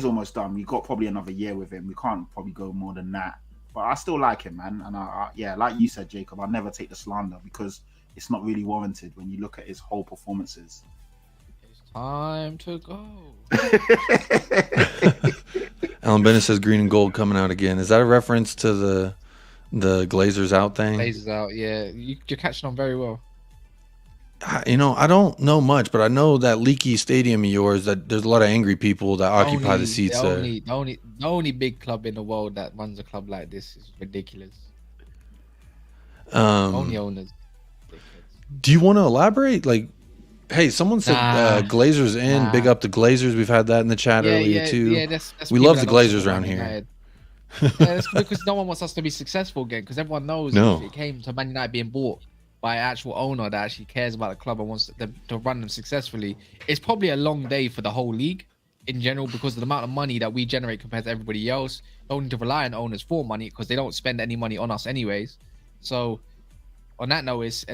almost done. We've got probably another year with him. We can't probably go more than that. But I still like him, man. And I like you said, Jacob, I'll never take the slander because it's not really warranted when you look at his whole performances. It's time to go. Alan Bennett says green and gold coming out again. Is that a reference to the Glazers out thing? Glazers out, yeah. You're catching on very well. I don't know much, but I know that leaky stadium of yours, that there's a lot of angry people that occupy the seats there. The only big club in the world that runs a club like this is ridiculous. Only owners. Do you want to elaborate? Like, hey, someone said Glazers in. Big up the Glazers. We've had that in the chat earlier too. Yeah, that's we love the Glazers around here. That's because no one wants us to be successful again. Because everyone knows if it came to Man United being bought by an actual owner that actually cares about the club and wants them to run them successfully, it's probably a long day for the whole league in general because of the amount of money that we generate compared to everybody else. Don't need to rely on owners for money because they don't spend any money on us anyways. So on that note,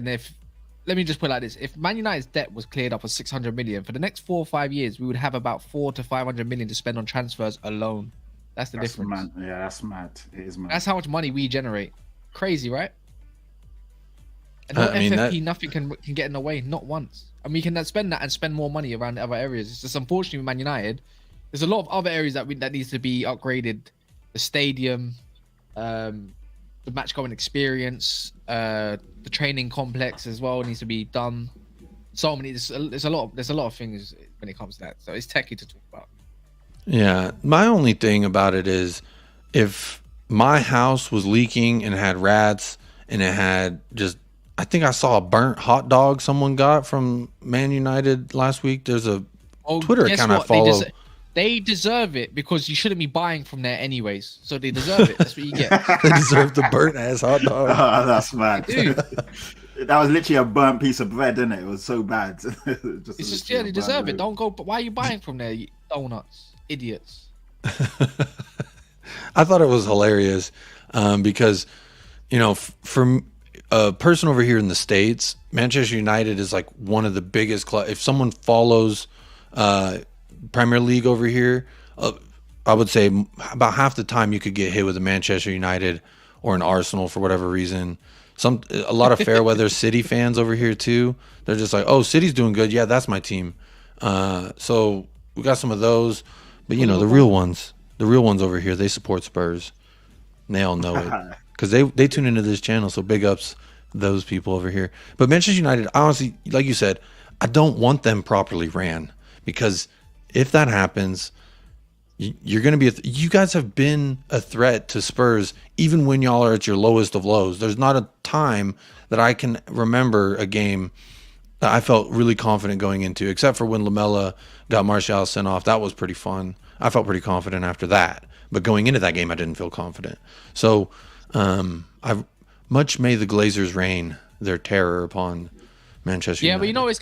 let me just put it like this: if Man United's debt was cleared up of 600 million for the next 4 or 5 years, we would have about 400 to 500 million to spend on transfers alone. That's the difference. Mad. Yeah, that's mad. It is mad. That's how much money we generate. Crazy, right? And no FFP, nothing can get in the way, not once. And we can spend that and spend more money around the other areas. It's just unfortunately with Man United, there's a lot of other areas that needs to be upgraded. The stadium, the match going experience, the training complex as well needs to be done. so many. There's a lot of things when it comes to that. So it's techie to talk about. Yeah, my only thing about it is if my house was leaking and had rats and it had just, I think I saw a burnt hot dog someone got from Man United last week. There's a Twitter account I follow. They deserve it because you shouldn't be buying from there anyways. So they deserve it. That's what you get. They deserve the burnt ass hot dog. Oh, that's mad. Dude. That was literally a burnt piece of bread, didn't it? It was so bad. It's just, yeah, they deserve it. Don't go. But why are you buying from there, you donuts? Idiots. I thought it was hilarious because, you know, from a person over here in the States, Manchester United is like one of the biggest clubs. If someone follows Premier League over here, I would say about half the time you could get hit with a Manchester United or an Arsenal for whatever reason. A lot of fair weather City fans over here too. They're just like, oh, City's doing good. Yeah, that's my team. So we got some of those, but you know, the real ones over here, they support Spurs. And they all know it because they tune into this channel. So big ups those people over here. But Manchester United, honestly, like you said, I don't want them properly ran because if that happens, you're going to be you guys have been a threat to Spurs even when y'all are at your lowest of lows. There's not a time that I can remember a game that I felt really confident going into, except for when Lamela got Martial sent off. That was pretty fun. I felt pretty confident after that. But going into that game, I didn't feel confident. So much may the Glazers rain their terror upon Manchester United. But you know, it's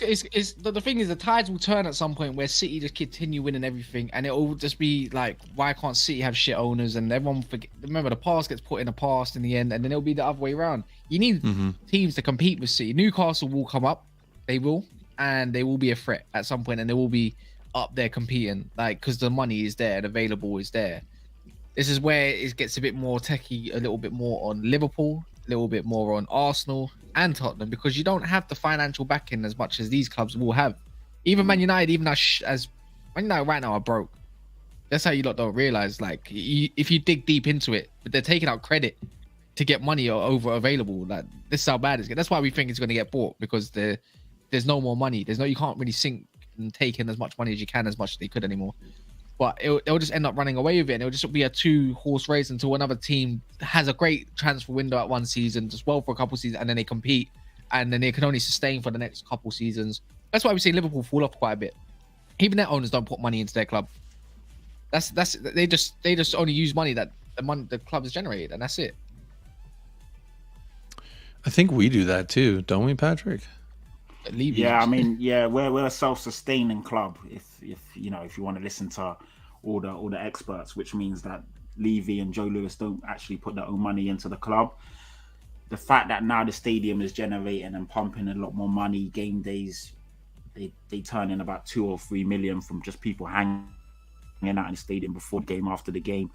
the thing is the tides will turn at some point where City just continue winning everything, and it will just be like, why can't City have shit owners? And everyone remember the past gets put in the past in the end, and then it'll be the other way around. You need teams to compete with City. Newcastle will come up, they will, and they will be a threat at some point, and they will be up there competing, like because the money is there and available is there. This is where it gets a bit more techie, a little bit more on Liverpool, a little bit more on Arsenal and Tottenham, because you don't have the financial backing as much as these clubs will have. Even Man United, even as Man United right now are broke. That's how you lot don't realize. Like, if you dig deep into it, but they're taking out credit to get money over available. Like, this is how bad it's. That's why we think it's going to get bought, because there's no more money. You can't really sink and take in as much money as you can, as much as they could anymore. But they'll just end up running away with it, and it'll just be a 2-horse race until another team has a great transfer window at one season, just well for a couple seasons, and then they compete, and then they can only sustain for the next couple seasons. That's why we see Liverpool fall off quite a bit. Even their owners don't put money into their club. They just only use money that the club has generated, and that's it. I think we do that too, don't we, Patrick? Yeah, I mean, yeah, we're a self-sustaining club. If you know, if you want to listen to all the experts, which means that Levy and Joe Lewis don't actually put their own money into the club. The fact that now the stadium is generating and pumping a lot more money, game days, they turn in about 2 or 3 million from just people hanging out in the stadium before the game, after the game.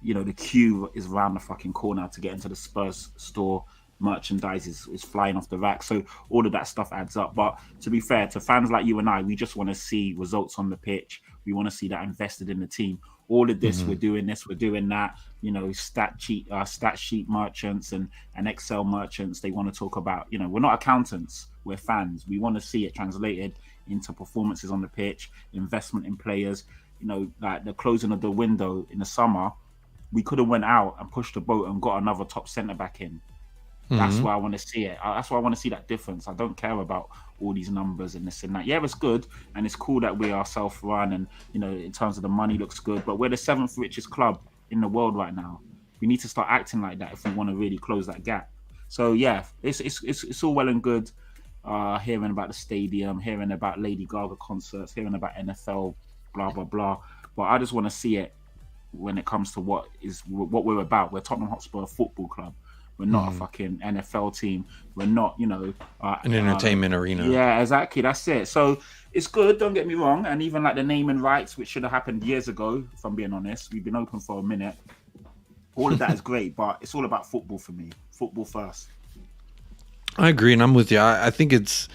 You know, the queue is around the fucking corner to get into the Spurs store. Merchandise is flying off the rack, so all of that stuff adds up. But to be fair to fans like you and I, we just want to see results on the pitch. We want to see that invested in the team. All of this, we're doing this, we're doing that. You know, stat sheet merchants and Excel merchants. They want to talk about. You know, we're not accountants. We're fans. We want to see it translated into performances on the pitch, investment in players. You know, like the closing of the window in the summer, we could have went out and pushed the boat and got another top centre back in. That's why I want to see it. That's why I want to see that difference. I don't care about all these numbers and this and that. Yeah, it's good, and it's cool that we are self-run, and you know, in terms of the money, looks good. But we're the 7th richest club in the world right now. We need to start acting like that if we want to really close that gap. So yeah, it's all well and good hearing about the stadium, hearing about Lady Gaga concerts, hearing about NFL, blah blah blah. But I just want to see it when it comes to what we're about. We're Tottenham Hotspur Football Club. We're not a fucking NFL team. We're not, you know... an entertainment arena. Yeah, exactly. That's it. So it's good, don't get me wrong. And even like the naming rights, which should have happened years ago, if I'm being honest. We've been open for a minute. All of that is great, but it's all about football for me. Football first. I agree, and I'm with you. I think it's...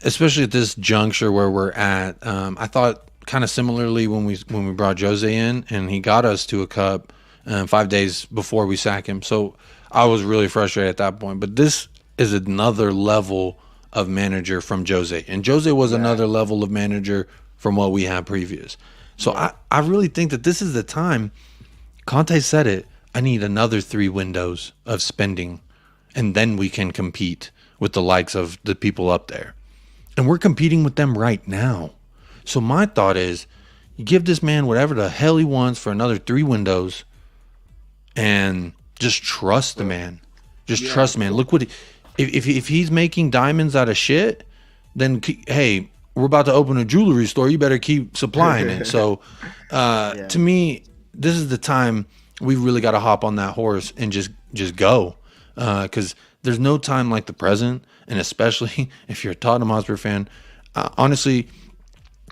Especially at this juncture where we're at, I thought kind of similarly when we brought Jose in, and he got us to a cup 5 days before we sack him. So... I was really frustrated at that point, but this is another level of manager from Jose. And Jose was another level of manager from what we had previous. So I really think that this is the time. Conte said it. I need another 3 windows of spending, and then we can compete with the likes of the people up there. And we're competing with them right now. So my thought is, you give this man whatever the hell he wants for another 3 windows, and just trust the man. Just trust, man. Look what if he's making diamonds out of shit, then hey, we're about to open a jewelry store. You better keep supplying it. So, to me, this is the time we really got to hop on that horse and just go, because there's no time like the present, and especially if you're a Tottenham Hotspur fan. Honestly,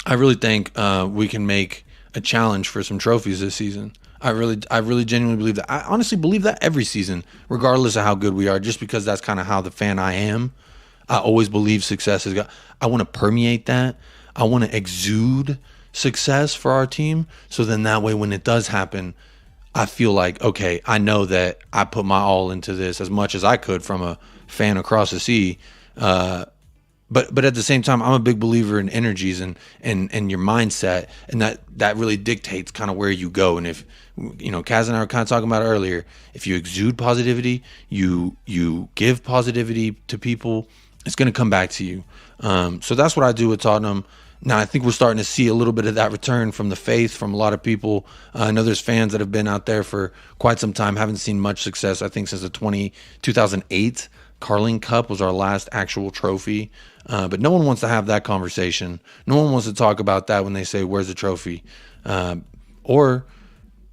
I really think we can make a challenge for some trophies this season. I really genuinely believe that. I honestly believe that every season, regardless of how good we are, just because that's kind of how the fan I am. I always believe success has got. I want to permeate that. I want to exude success for our team. So then that way, when it does happen, I feel like, okay, I know that I put my all into this as much as I could from a fan across the sea. But at the same time, I'm a big believer in energies and your mindset, and that really dictates kind of where you go. And if, Kaz and I were kind of talking about it earlier, if you exude positivity, you give positivity to people, it's going to come back to you. So that's what I do with Tottenham. Now, I think we're starting to see a little bit of that return from the faith from a lot of people. I know there's fans that have been out there for quite some time, haven't seen much success, I think, since the 2008 Carling Cup was our last actual trophy. But no one wants to have that conversation. No one wants to talk about that when they say, where's the trophy? Or,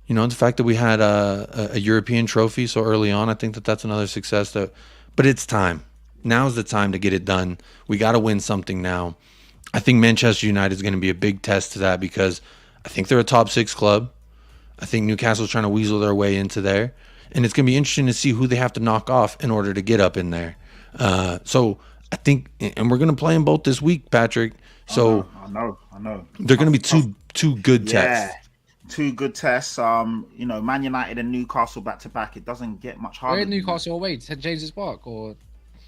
the fact that we had a European trophy so early on, I think that's another success. But it's time. Now's the time to get it done. We got to win something now. I think Manchester United is going to be a big test to that, because I think they're a top 6 club. I think Newcastle's trying to weasel their way into there. And it's going to be interesting to see who they have to knock off in order to get up in there. So I think, and we're going to play them both this week, Patrick. So I know. They're going to be two good tests. Yeah, 2 good tests. Man United and Newcastle back to back. It doesn't get much harder. We're in Newcastle away, St James's Park, or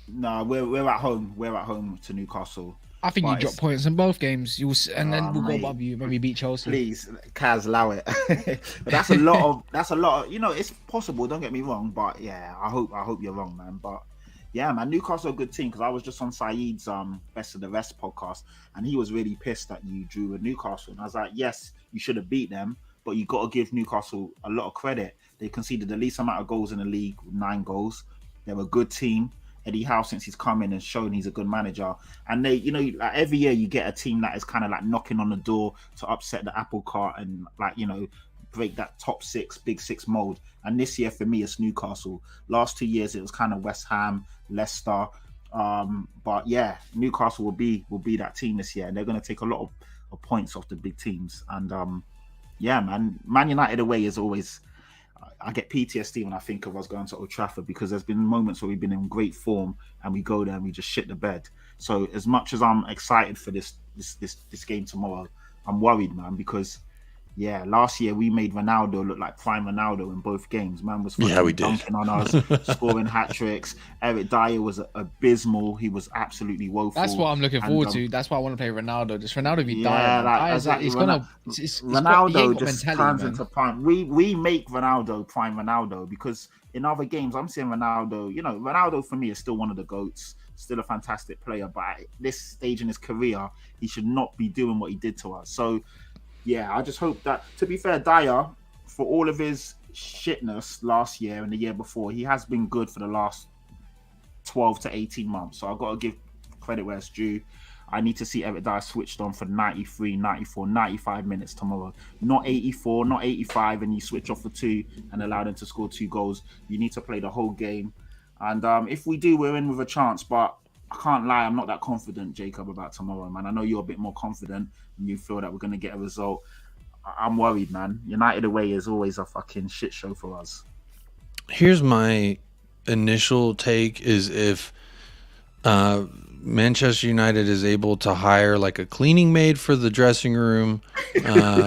no? We're at home. We're at home to Newcastle. I think you drop points in both games. Then we'll go above you. Maybe beat Chelsea. Please, Kaz, allow it. But that's a lot of. It's possible. Don't get me wrong, but yeah, I hope you're wrong, man. But yeah, man, Newcastle a good team, because I was just on Saeed's Best of the Rest podcast, and he was really pissed that you drew with Newcastle, and I was like, yes, you should have beat them, but you got to give Newcastle a lot of credit. They conceded the least amount of goals in the league, with 9 goals. They're a good team. Eddie Howe, since he's come in and shown he's a good manager, and they, like every year you get a team that is kind of like knocking on the door to upset the apple cart and break that top 6, big 6 mold. And this year for me, it's Newcastle. Last 2 years it was kind of West Ham, Leicester, but yeah, Newcastle will be that team this year, and they're going to take a lot of points off the big teams. And yeah, Man United away is always. I get PTSD when I think of us going to Old Trafford, because there's been moments where we've been in great form and we go there and we just shit the bed. So as much as I'm excited for this game tomorrow, I'm worried, man, because last year we made Ronaldo look like prime Ronaldo in both games. Man was dumping on us, scoring hat tricks. Eric Dyer was abysmal. He was absolutely woeful. That's what I'm looking forward to. That's why I want to play Ronaldo. Just Ronaldo be Dyer. Exactly. Ronaldo just turns into prime. We make Ronaldo prime Ronaldo, because in other games I'm seeing Ronaldo. Ronaldo for me is still one of the GOATs. Still a fantastic player, but at this stage in his career, he should not be doing what he did to us. So. Yeah, I just hope that, to be fair, Dyer, for all of his shitness last year and the year before, he has been good for the last 12 to 18 months. So I've got to give credit where it's due. I need to see Eric Dyer switched on for 93, 94, 95 minutes tomorrow. Not 84, not 85, and you switch off for 2 and allow them to score 2 goals. You need to play the whole game. And if we do, we're in with a chance. But I can't lie, I'm not that confident, Jacob, about tomorrow, man. I know you're a bit more confident and you feel that we're going to get a result. I'm worried, man. United away is always a fucking shit show for us. Here's my initial take is if Manchester United is able to hire like a cleaning maid for the dressing room,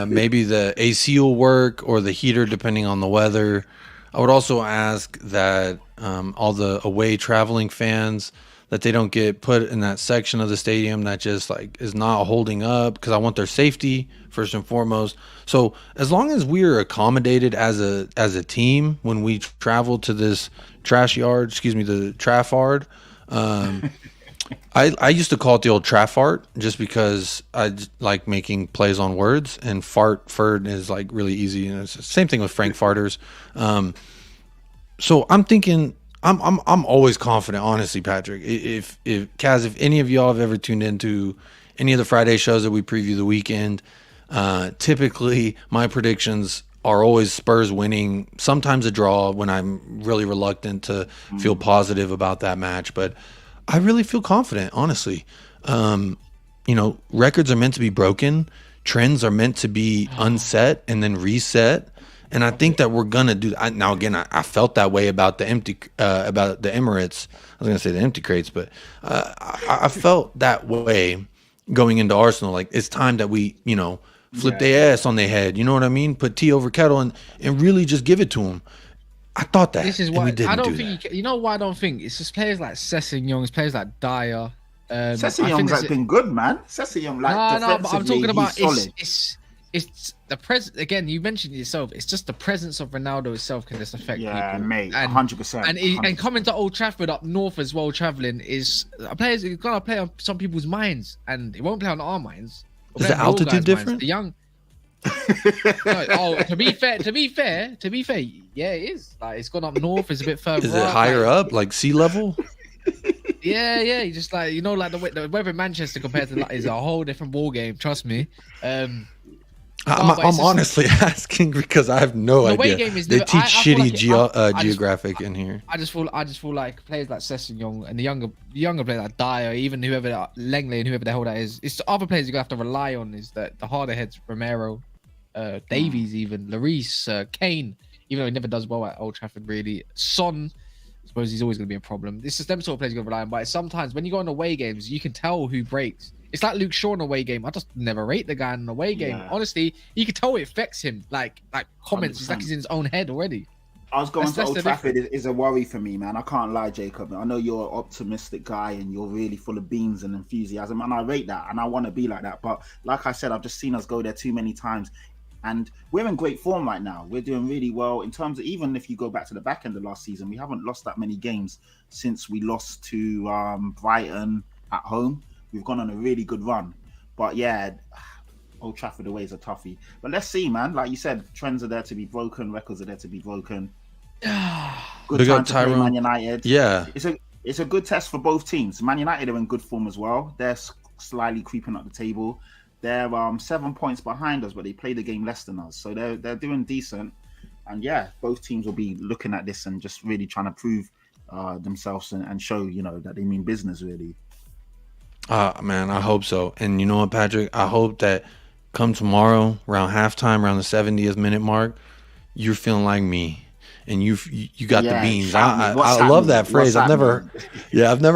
maybe the AC will work or the heater depending on the weather. I would also ask that all the away traveling fans that they don't get put in that section of the stadium that just like is not holding up, because I want their safety first and foremost. So as long as we're accommodated as a team when we travel to this trash yard, the Trafford. I used to call it the old Traffart just because I like making plays on words, and fart is like really easy. And it's the same thing with Frankfurters. So I'm thinking I'm always confident, honestly, Patrick. If Kaz, if any of y'all have ever tuned into any of the Friday shows that we preview the weekend, typically my predictions are always Spurs winning, sometimes a draw when I'm really reluctant to feel positive about that match. But I really feel confident, honestly. Records are meant to be broken. Trends are meant to be unset and then reset. And I think that we're gonna do that. Now, again, I felt that way about the Emirates. I was gonna say the empty crates, but I felt that way going into Arsenal. Like, it's time that we, flip their ass on their head. You know what I mean? Put tea over kettle and really just give it to them. I thought that. This is why I don't think you know why I don't think it's just players like Sessegnon, players like Dyer. Sessegnon's been good, man. Sessegnon, no, but I'm talking about it's the present. Again, you mentioned it yourself. It's just the presence of Ronaldo itself can just affect people. Yeah, mate, 100%. And coming to Old Trafford up north as well, traveling is players. It's gonna play on some people's minds, and it won't play on our minds. Is the altitude different? The young. To be fair, yeah, it is. Like, it's gone up north. It's a bit further. Is it higher up, like sea level? Yeah. You just like the weather in Manchester compared to is a whole different ball game. Trust me. I'm honestly asking because I have no idea. They teach shitty geographic in here. I just feel like players like Sessegnon and the younger players like Dyer, even whoever Langley and whoever the hell that is, it's the other players you're gonna have to rely on. Is the harder heads, Romero, Davies, even Lloris, Kane, even though he never does well at Old Trafford really. Son, I suppose he's always gonna be a problem. This is them sort of players you're gonna rely on. But sometimes when you go on away games, you can tell who breaks. It's like Luke Shaw in away game. I just never rate the guy in an away game. Yeah. Honestly, you can tell it affects him. Like comments, it's like he's in his own head already. I was going to Old Trafford is a worry for me, man. I can't lie, Jacob. I know you're an optimistic guy and you're really full of beans and enthusiasm, and I rate that, and I want to be like that. But like I said, I've just seen us go there too many times, and we're in great form right now. We're doing really well in terms of, even if you go back to the back end of last season, we haven't lost that many games since we lost to Brighton at home. We've gone on a really good run. But yeah, Old Trafford away is a toughie. But let's see, man. Like you said, trends are there to be broken. Records are there to be broken. Good time to play Man United. Yeah. It's a good test for both teams. Man United are in good form as well. They're slightly creeping up the table. They're 7 points behind us, but they play the game less than us. So they're doing decent. And yeah, both teams will be looking at this and just really trying to prove themselves and show, that they mean business, really. Man, I hope so. And you know what, Patrick? I hope that come tomorrow, around halftime, around the 70th minute mark, you're feeling like me, and you got the beans. I love that phrase. I've never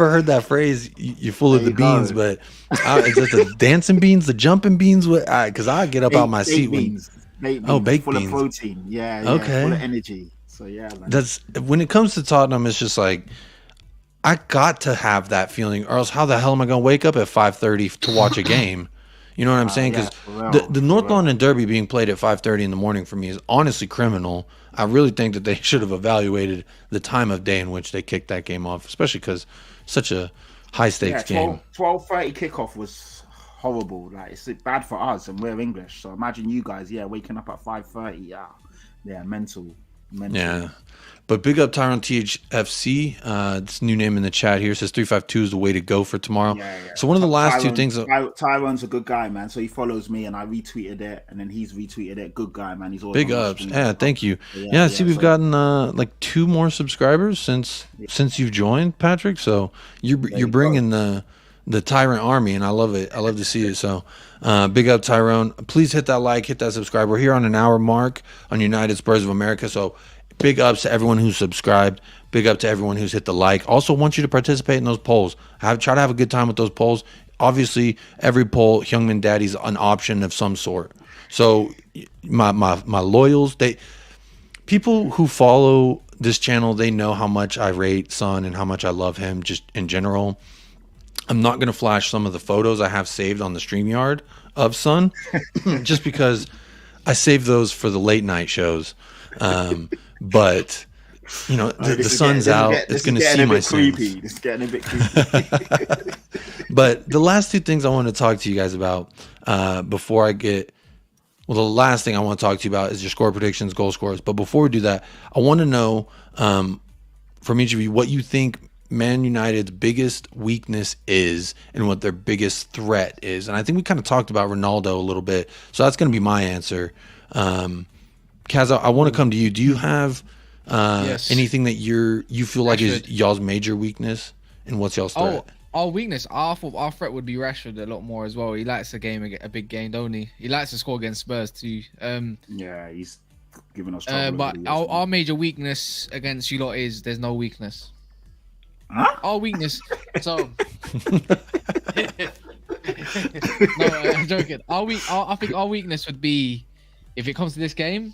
heard that phrase. You're full of the beans, but is it the dancing beans, the jumping beans? Because I get up out my seat beans. Baked beans, full of protein. Yeah, okay, full of energy. So yeah, man. That's when it comes to Tottenham. It's just like, I got to have that feeling, or else how the hell am I going to wake up at 5:30 to watch a game? You know what I'm saying? Because the North London Derby being played at 5:30 in the morning for me is honestly criminal. I really think that they should have evaluated the time of day in which they kicked that game off, especially because such a high-stakes game. 12:30 kickoff was horrible. Like, it's bad for us, and we're English. So imagine you guys, waking up at 5:30. Yeah, mental. Yeah. But big up Tyrone THFC. This new name in the chat here says 352 is the way to go for tomorrow. Yeah. So one of the last two things. Tyrone's a good guy, man. So he follows me, and I retweeted it, and then he's retweeted it. Good guy, man. He's always big ups. Yeah, thank you. I see we've gotten like 2 more subscribers since you've joined, Patrick. So you're bringing the Tyrant army, and I love it. I love to see it. So big up Tyrone. Please hit that like, hit that subscribe. We're here on an hour mark on United Spurs of America. So big ups to everyone who's subscribed. Big up to everyone who's hit the like. Also want you to participate in those polls. Try to have a good time with those polls. Obviously, every poll, Heung-min Daddy's an option of some sort. So my loyals, people who follow this channel, they know how much I rate Son and how much I love him just in general. I'm not going to flash some of the photos I have saved on the StreamYard of Son, just because I save those for the late night shows. But you know, the sun's out. It's going to see my sins. It's getting a bit creepy. But the last two things I want to talk to you guys about before I get. Well, the last thing I want to talk to you about is your score predictions, goal scorers. But before we do that, I want to know from each of you what you think Man United's biggest weakness is and what their biggest threat is. And I think we kind of talked about Ronaldo a little bit, so that's going to be my answer. Kaz, I want to come to you. Do you have anything that you feel like is y'all's major weakness, and what's y'all's threat? Our weakness, our threat would be Rashford a lot more as well. He likes a big game, don't he? He likes to score against Spurs too. Yeah, he's giving us trouble. But our major weakness against you lot is there's no weakness. Huh? Our weakness. So no, I'm joking. I think our weakness would be, if it comes to this game,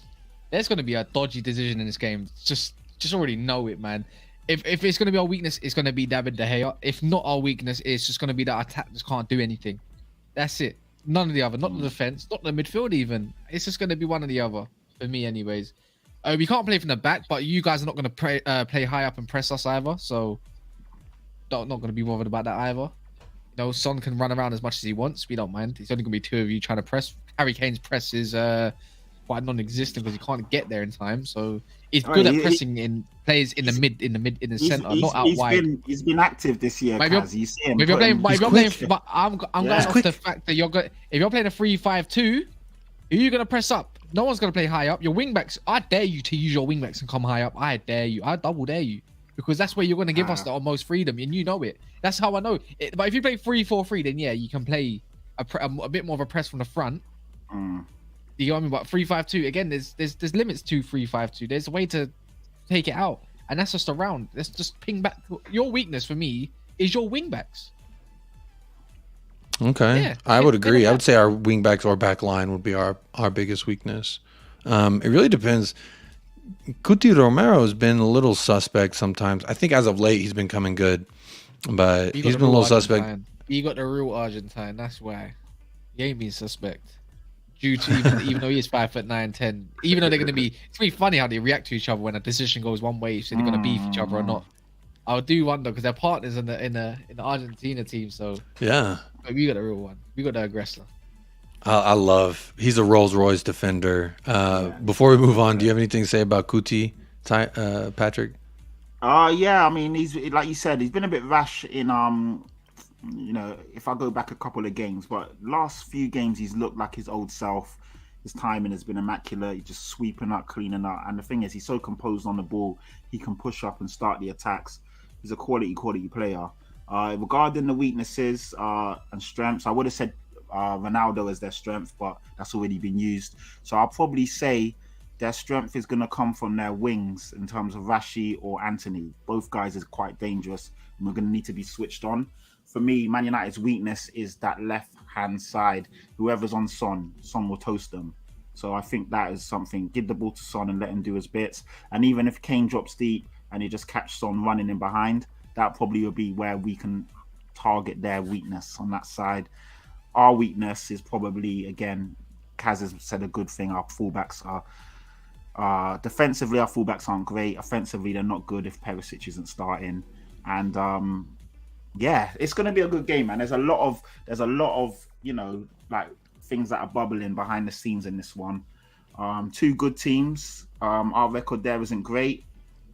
there's going to be a dodgy decision in this game. Just already know it, man. If it's going to be our weakness, it's going to be David De Gea. If not our weakness, it's just going to be that attack just can't do anything. That's it. None of the other. Not the defense, not the midfield even. It's just going to be one or the other for me anyways. We can't play from the back, but you guys are not going to play high up and press us either. So not going to be bothered about that either. You know, Son can run around as much as he wants. We don't mind. It's only going to be two of you trying to press. Harry Kane's press is quite non-existent because he can't get there in time. So he's good at pressing in players in the center, not out wide. He's been active this year. You see him. But I'm going off the fact that if you're playing a 3-5-2, who are you going to press up? No one's going to play high up. Your wingbacks, I dare you to use your wingbacks and come high up. I dare you. I double dare you. Because that's where you're going to give us the most freedom, and you know it. That's how I know it. But if you play 3-4-3, then yeah, you can play a bit more of a press from the front. You know what I mean? But 3-5-2, again, there's limits to 3-5-2. There's a way to take it out, and that's just around. Let's just ping back. Your weakness for me is your wingbacks. Okay, yeah, I would agree. I would say our wingbacks or back line would be our biggest weakness. It really depends. Cuti Romero has been a little suspect sometimes. I think as of late he's been coming good, but he's been a little suspect. He got the real Argentine. That's why he ain't been suspect. Due to even though he is 5'9", 10, even though they're gonna be, it's really funny how they react to each other when a decision goes one way. So they're gonna beef each other or not. I do wonder because they're partners in the Argentina team. So yeah, but we got a real one. We got the aggressor. He's a Rolls Royce defender. Before we move on, do you have anything to say about Cuti, Patrick? Yeah, I mean, he's like you said, he's been a bit rash in you know, if I go back a couple of games, but last few games he's looked like his old self. His timing has been immaculate. He's just sweeping up, cleaning up, and the thing is, he's so composed on the ball. He can push up and start the attacks. He's a quality player. Regarding the weaknesses and strengths, I would have said Ronaldo as their strength, but that's already been used. So I'll probably say their strength is going to come from their wings in terms of Rashi or Anthony. Both guys are quite dangerous, and we're going to need to be switched on. For me, Man United's weakness is that left-hand side. Whoever's on Son will toast them. So I think that is something. Give the ball to Son and let him do his bits. And even if Kane drops deep and he just catch Son running in behind, that probably will be where we can target their weakness on that side. Our weakness is probably, again, Kaz has said a good thing. Our fullbacks are defensively, our fullbacks aren't great. Offensively, they're not good if Perisic isn't starting. And yeah, it's going to be a good game, man. There's a lot of you know, like things that are bubbling behind the scenes in this one. Two good teams. Our record there isn't great.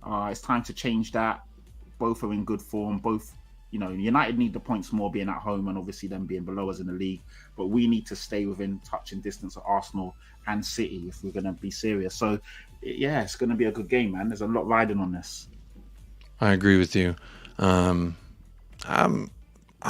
It's time to change that. Both are in good form. Both, you know, United need the points more being at home and obviously them being below us in the league. But we need to stay within touching distance of Arsenal and City if we're going to be serious. So, yeah, it's going to be a good game, man. There's a lot riding on this. I agree with you. I'm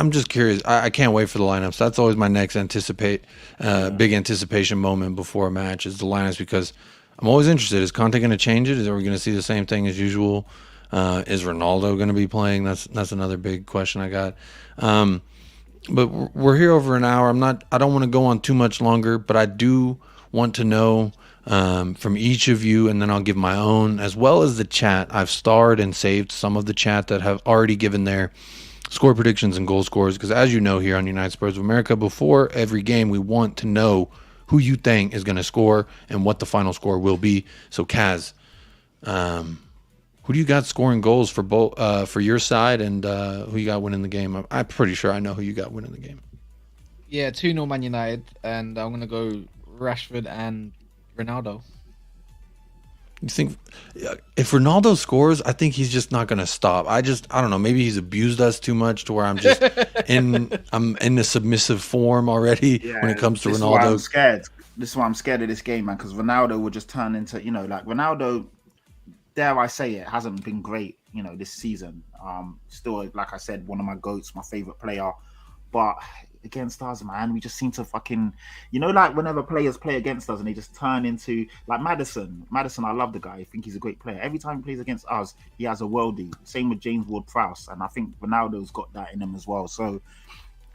just curious. I can't wait for the lineups. That's always my next big anticipation moment before a match is the lineups, because I'm always interested. Is Conte going to change it? Are we going to see the same thing as usual? Is Ronaldo going to be playing? That's another big question I got. But we're here over an hour. I don't want to go on too much longer, but I do want to know from each of you, and then I'll give my own, as well as the chat. I've starred and saved some of the chat that have already given their score predictions and goal scores, because as you know, here on United Spurs of America, before every game, we want to know who you think is going to score and what the final score will be. So, Kaz, who do you got scoring goals for both for your side, and who you got winning the game? I'm pretty sure I know who you got winning the game. Yeah, 2-0 Man United, and I'm gonna go Rashford and Ronaldo. You think if Ronaldo scores, I think he's just not going to stop. I don't know. Maybe he's abused us too much to where I'm just I'm in the submissive form already when it comes to Ronaldo. Why I'm scared. This is why I'm scared of this game, man, because Ronaldo will just turn into, like Ronaldo, dare I say it, hasn't been great, this season. Still, like I said, one of my GOATs, my favorite player. But against us, man, we just seem to fucking, like whenever players play against us and they just turn into, like Maddison, I love the guy. I think he's a great player. Every time he plays against us, he has a worldie. Same with James Ward-Prowse, and I think Ronaldo's got that in him as well. So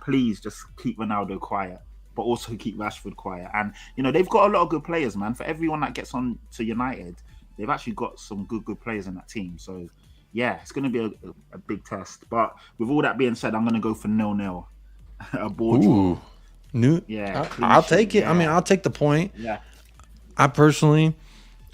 please just keep Ronaldo quiet, but also keep Rashford quiet. And, they've got a lot of good players, man. For everyone that gets on to United, they've actually got some good players in that team. So, yeah, it's going to be a big test. But with all that being said, I'm going to go for 0-0. A board draw. I'll take it. Yeah. I mean, I'll take the point. Yeah. I personally,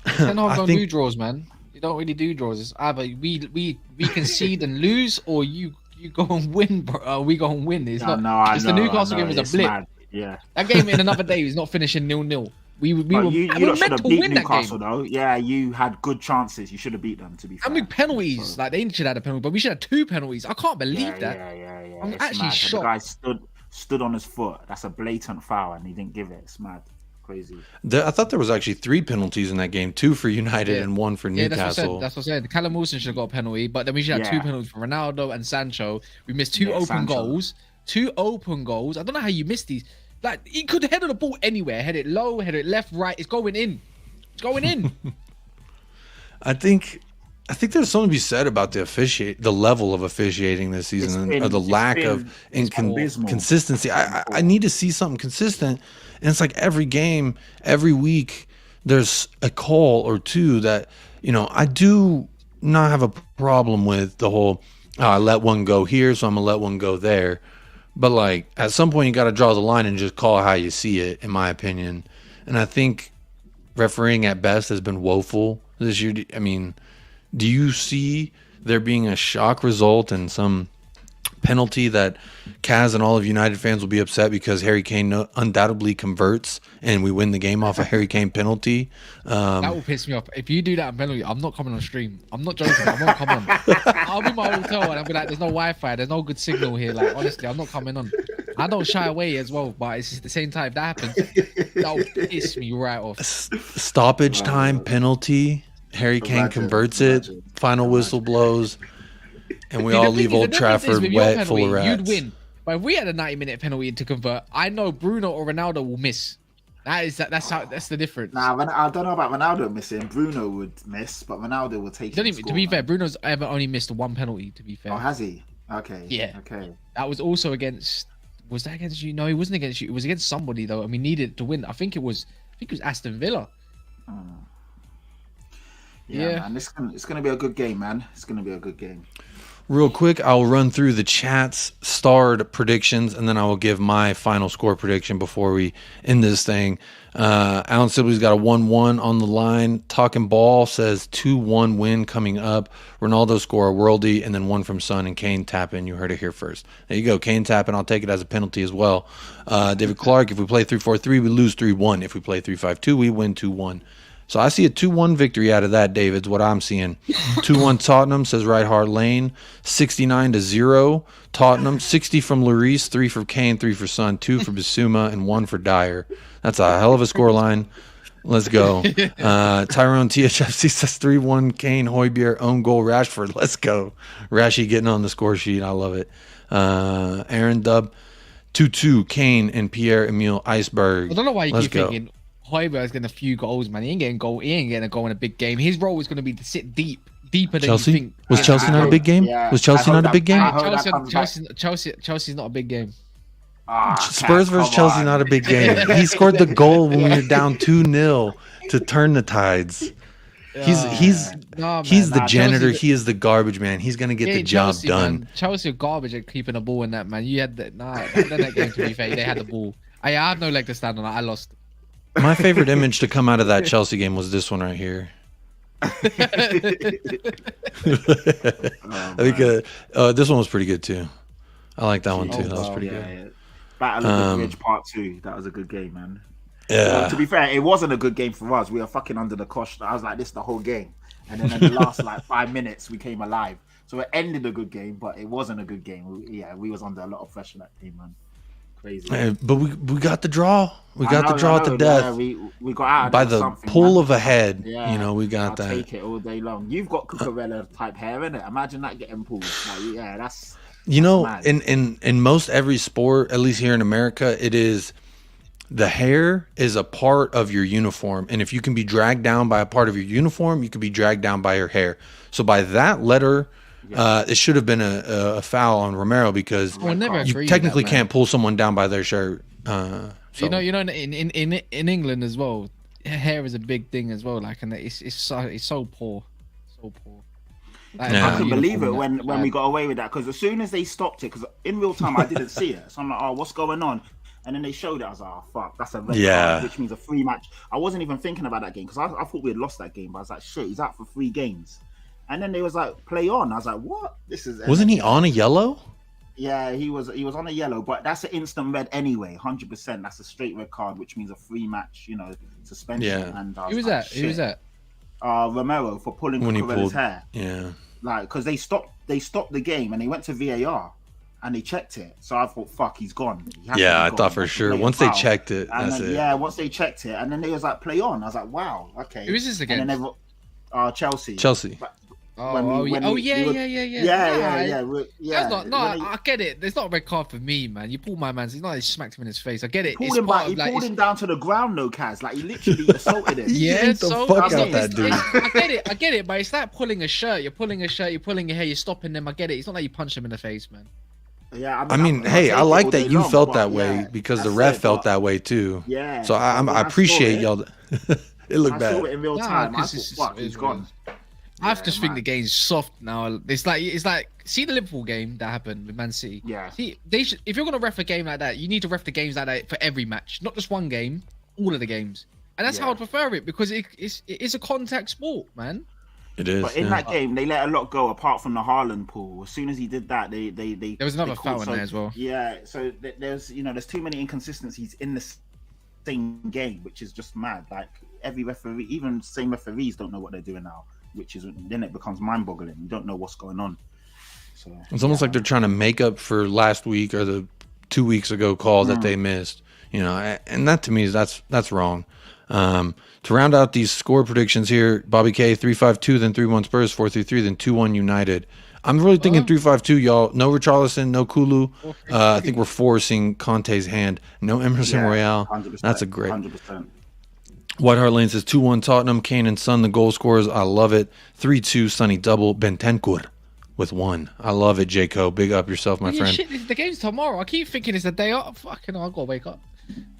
I don't do draws, man. You don't really do draws. It's either we concede and lose, or you go and win, bro. We go and win. It's not. No, the Newcastle game was a blip. Mad. Yeah. That game in another day was not finishing 0-0. We were meant to win Newcastle, that game. Though. Yeah, you had good chances. You should have beat them, to be fair. I mean, penalties. Like, they should have had a penalty, but we should have 2 penalties. I can't believe that. Yeah. I'm it's actually mad. shocked. The guy stood on his foot. That's a blatant foul, and he didn't give it. It's mad. Crazy. I thought there was actually 3 penalties in that game, 2 for United and 1 for Newcastle. That's what I said. Callum Wilson should have got a penalty, but then we should have 2 penalties for Ronaldo and Sancho. We missed 2 open goals. 2 open goals. I don't know how you missed these. Like, he could head on the ball anywhere. Head it low, head it left, right. It's going in. It's going in. I think there's something to be said about the level of officiating this season, or the lack of consistency. I need to see something consistent, and it's like every game, every week, there's a call or two that I do not have a problem with the whole. I let one go here, so I'm gonna let one go there. But like at some point, you got to draw the line and just call it how you see it, in my opinion. And I think refereeing at best has been woeful this year. I mean, do you see there being a shock result and some penalty that Kaz and all of United fans will be upset because Harry Kane undoubtedly converts and we win the game off a Harry Kane penalty? That will piss me off. If you do that penalty, I'm not coming on stream. I'm not joking. I'm not coming on. I'll be in my hotel and I'll be like, there's no Wi-Fi. There's no good signal here. Like, honestly, I'm not coming on. I don't shy away as well, but it's just the same time if that happens, that will piss me right off. Stoppage time penalty. Harry Kane converts it. Final whistle blows. And we all leave Old Trafford wet, full of rats. You'd win. But if we had a 90-minute penalty to convert, I know Bruno or Ronaldo will miss. That's the difference. Nah, I don't know about Ronaldo missing. Bruno would miss, but Ronaldo will take it. To be fair, Bruno's ever only missed 1 penalty, to be fair. Oh, has he? Okay. Yeah. Okay. That was also against... Was that against you? No, it wasn't against you. It was against somebody, though, and we needed to win. I think it was Aston Villa. Yeah, man. It's going to be a good game, man. It's going to be a good game. Real quick, I'll run through the chat's starred predictions, and then I will give my final score prediction before we end this thing. Alan Sibley's got a 1-1 on the line. Talking Ball says 2-1 win coming up. Ronaldo score a worldie, and then 1 from Son, and Kane tapping. You heard it here first. There you go, Kane tapping. I'll take it as a penalty as well. David Clark, if we play 3-4-3, we lose 3-1. If we play 3-5-2, we win 2-1. So I see a 2-1 victory out of that, David's what I'm seeing. 2-1 Tottenham, says Right Hart Lane. 69-0 Tottenham. 60 from Lloris, 3 for Kane, 3 for Son, 2 for Bissouma, and 1 for Dyer. That's a hell of a scoreline. Let's go. Tyrone THFC says 3-1 Kane, Højbjerg, own goal, Rashford. Let's go. Rashy getting on the score sheet. I love it. Aaron Dub, 2-2 Kane and Pierre-Emile Iceberg. I don't know why you keep thinking Højbjerg's getting a few goals, man. He ain't getting a goal in a big game. His role is going to be to sit deeper than Chelsea? you think. Was Chelsea not a big game? Was Chelsea not a big game? Chelsea's not a big game. Spurs versus Chelsea, not a big game. He scored the goal when we were down 2-0 to turn the tides. He's the janitor. Chelsea, he is the garbage man. He's gonna get the job Chelsea, done. Man. Chelsea are garbage at keeping the ball in that, man. You had that. That game, to be fair, they had the ball. I had no leg to stand on. I lost. My favorite image to come out of that Chelsea game was this one right here. I think this one was pretty good too. I like that one too. That was pretty good. Yeah. Battle of the Bridge Part 2. That was a good game, man. Yeah. To be fair, it wasn't a good game for us. We were fucking under the cosh. I was like, this the whole game. And then in the last 5 minutes, we came alive. So it ended a good game, but it wasn't a good game. We was under a lot of pressure that game, man. Crazy. But we got the draw. We got the draw at the death. Yeah, we got out by the pull of a head. Yeah, we got I'll that. Take it all day long. You've got Cucurella type hair, innit? Imagine that getting pulled. That's mad. in most every sport, at least here in America, it is the hair is a part of your uniform, and if you can be dragged down by a part of your uniform, you can be dragged down by your hair. So by that letter, it should have been a foul on Romero because you technically can't pull someone down by their shirt. So. You know, in England as well, hair is a big thing as well. And it's so poor, so poor. I couldn't believe it when we got away with that because as soon as they stopped it, because in real time I didn't see it, so I'm like, oh, what's going on? And then they showed it. I was like, oh, fuck, that's a red card, which means a free match. I wasn't even thinking about that game because I thought we had lost that game. But I was like, shit, he's out for 3 games. And then they was like, play on. I was like, what? Wasn't he on a yellow? Yeah, he was on a yellow, but that's an instant red anyway, 100%. That's a straight red card, which means a free match, suspension. Yeah. And who was that? Who was that? Romero for pulling Cucurella's hair. Yeah. Because they stopped the game and they went to VAR. And they checked it, so I thought, "Fuck, he's gone." I thought for sure. Once they checked it, that's it. Yeah, once they checked it, and then they was like, "Play on." I was like, "Wow, okay." Who is this again? And then Chelsea. Chelsea. Yeah. I get it. There's not a red card for me, man. You pull my man. It's not like you smacked him in his face. I get it. He pulled him down to the ground, though, Kaz. Like he literally assaulted him. Yeah, so fuck out that dude. I get it. But it's like pulling a shirt. You're pulling your hair. You're stopping them. I get it. It's not like you punch him in the face, man. Yeah, I mean, hey, I like that you felt that way because the ref felt that way too. Yeah. So I appreciate y'all. It looked bad. I saw it in real time. I thought, fuck, he's gone. I just think the game's soft now. It's like see the Liverpool game that happened with Man City. Yeah. See, if you're gonna ref a game like that, you need to ref the games like that for every match, not just one game, all of the games. And that's how I'd prefer it because it is a contact sport, man. It is. But in that game, they let a lot go apart from the Haaland pull. As soon as he did that, they there was another foul in there as well. Yeah, so there's too many inconsistencies in the same game, which is just mad. Like every referee, even same referees don't know what they're doing now, which is then it becomes mind-boggling. You don't know what's going on. So it's almost like they're trying to make up for last week or the 2 weeks ago call that they missed. And that to me is that's wrong. To round out these score predictions here, Bobby K 3-5-2, then 3-1 Spurs, 4-3-3, then 2-1 United. I'm really thinking 3-5-2, y'all. No Richarlison, no Kulu. I think we're forcing Conte's hand. No Emerson Royale. 100%, that's a great. 100%. White Hart Lane says 2-1 Tottenham, Kane and Son, the goal scorers. I love it. 3-2 Sonny double, Bentancur with 1. I love it, Jaco. Big up yourself, my friend. Shit, the game's tomorrow. I keep thinking it's a day off. Fucking I've got to wake up.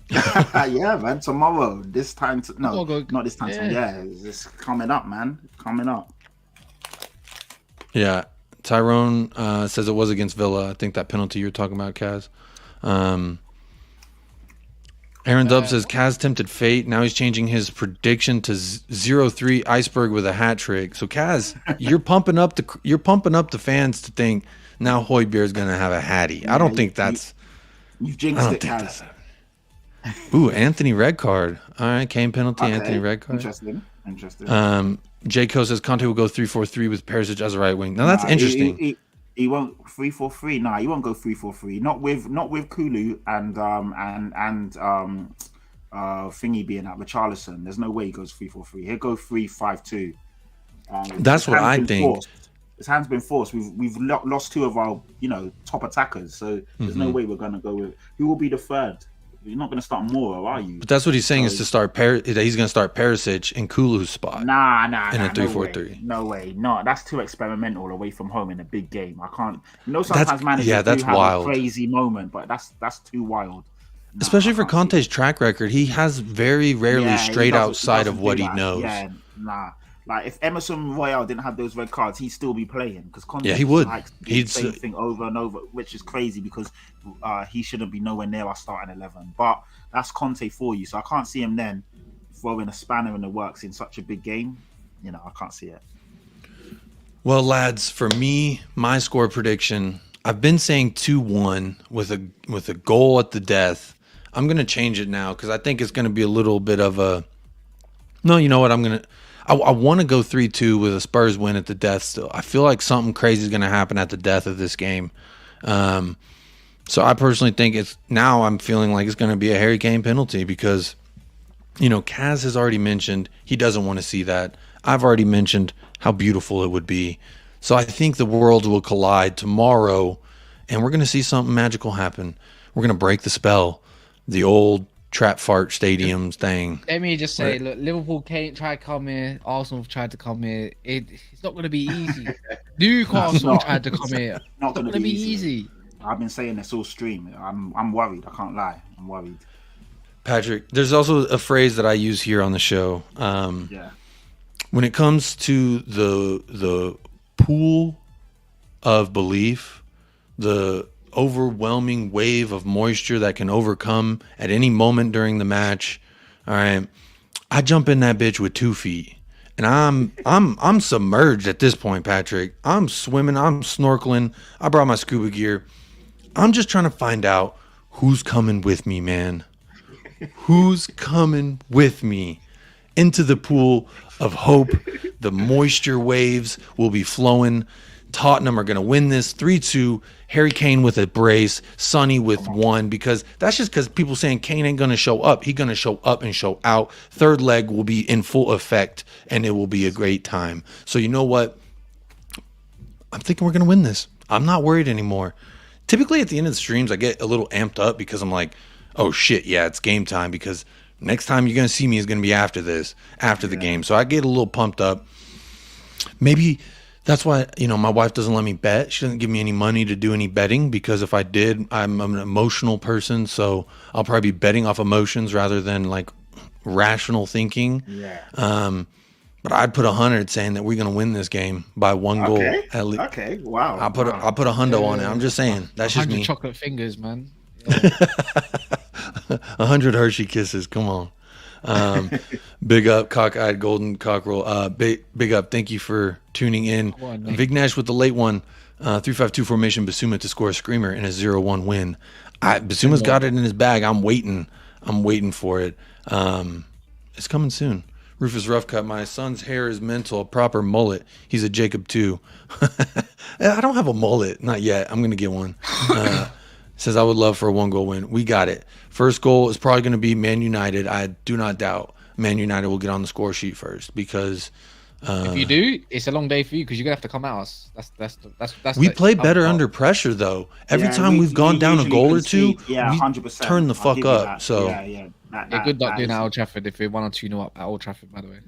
Yeah, man. Tomorrow, this time. Not this time. Yeah, it's coming up, man. It's coming up. Yeah, Tyrone says it was against Villa. I think that penalty you're talking about, Kaz. Aaron Dub says Kaz tempted fate. Now he's changing his prediction to 0-3 Iceberg with a hat trick. So Kaz, you're pumping up the fans to think now Højbjerg is gonna have a hattie. I don't think that's. You've jinxed it, Kaz. Ooh, Anthony red card. All right, Kane penalty, okay. Anthony red card. Interesting. Jaco says Conte will go 3-4-3 with Perisic as a right wing. Now that's interesting. He won't 3-4-3. Nah, he won't go 3-4-3. Not with Kulu and thingy being at Richarlison. There's no way he goes 3-4-3. He'll go 3-5-2. That's what I think. Forced. His hand's been forced. We've lost 2 of our top attackers. So there's no way we're gonna go with. Who will be the third? You're not going to start Moro, are you? But that's what he's saying is to start. He's going to start Perisic in Kulu's spot. Nah. In a 3-4-3. No way. No, that's too experimental away from home in a big game. I can't. Sometimes managers that's do have wild. a crazy moment, but that's too wild. No, especially for Conte's track record. He has very rarely strayed outside of what he knows. Yeah, nah. Like if Emerson Royale didn't have those red cards, he'd still be playing because Conte he would. He'd say the same thing over and over, which is crazy because he shouldn't be nowhere near our starting 11. But that's Conte for you, so I can't see him then throwing a spanner in the works in such a big game. I can't see it. Well, lads, for me, my score prediction, I've been saying 2-1 with a goal at the death. I'm gonna change it now because I think it's gonna be a little bit of a. No, you know what? I want to go 3-2 with a Spurs win at the death still. I feel like something crazy is going to happen at the death of this game. So I personally think I'm feeling like it's going to be a Harry Kane penalty because, Kaz has already mentioned he doesn't want to see that. I've already mentioned how beautiful it would be. So I think the worlds will collide tomorrow and we're going to see something magical happen. We're going to break the spell. The old trap fart stadiums thing. Let me just say, look, Liverpool tried to come here, Arsenal tried to come here. It's not going to be easy. Newcastle tried to come here. Not going to be easy. I've been saying this all stream. I'm worried. I can't lie. I'm worried. Patrick, there's also a phrase that I use here on the show. When it comes to the pool of belief, the overwhelming wave of moisture that can overcome at any moment during the match. All right, I jump in that bitch with 2 feet, and I'm submerged at this point, Patrick. I'm swimming, I'm snorkeling. I brought my scuba gear. I'm just trying to find out who's coming with me, man. Who's coming with me into the pool of hope? The moisture waves will be flowing. Tottenham are going to win this 3-2. Harry Kane with a brace, Sonny with 1, because that's just because people saying Kane ain't going to show up. He's going to show up and show out. Third leg will be in full effect, and it will be a great time. So you know what? I'm thinking we're going to win this. I'm not worried anymore. Typically at the end of the streams, I get a little amped up because I'm like, oh shit, yeah, it's game time because next time you're going to see me is going to be after this, after the game. So I get a little pumped up. Maybe that's why, my wife doesn't let me bet. She doesn't give me any money to do any betting because if I did, I'm an emotional person. So I'll probably be betting off emotions rather than like rational thinking. Yeah. But I'd put 100 saying that we're going to win this game by 1 goal at least. Okay. Wow. I'll put a hundo on it. I'm just saying. That's just 100 me. chocolate fingers, man. 100 Hershey kisses. Come on. Big up, cockeyed golden cockerel. Big up. Thank you for tuning in. Vignesh with the late one. 3-5-2 formation. Basuma to score a screamer in a 0-1 win. Basuma's got it in his bag. I'm waiting for it. It's coming soon. Rufus Roughcut. My son's hair is mental. A proper mullet. He's a Jacob too. I don't have a mullet. Not yet. I'm gonna get one. Says I would love for a 1-goal win. We got it. First goal is probably going to be Man United. I do not doubt Man United will get on the score sheet first because if you do, it's a long day for you because you're gonna have to come at us. That's we play better under pressure though. Every time we've gone down a goal or two, we 100%. turn the fuck up. So good luck doing that at Old Trafford if you're 1 or 2-0 up at Old Trafford, by the way.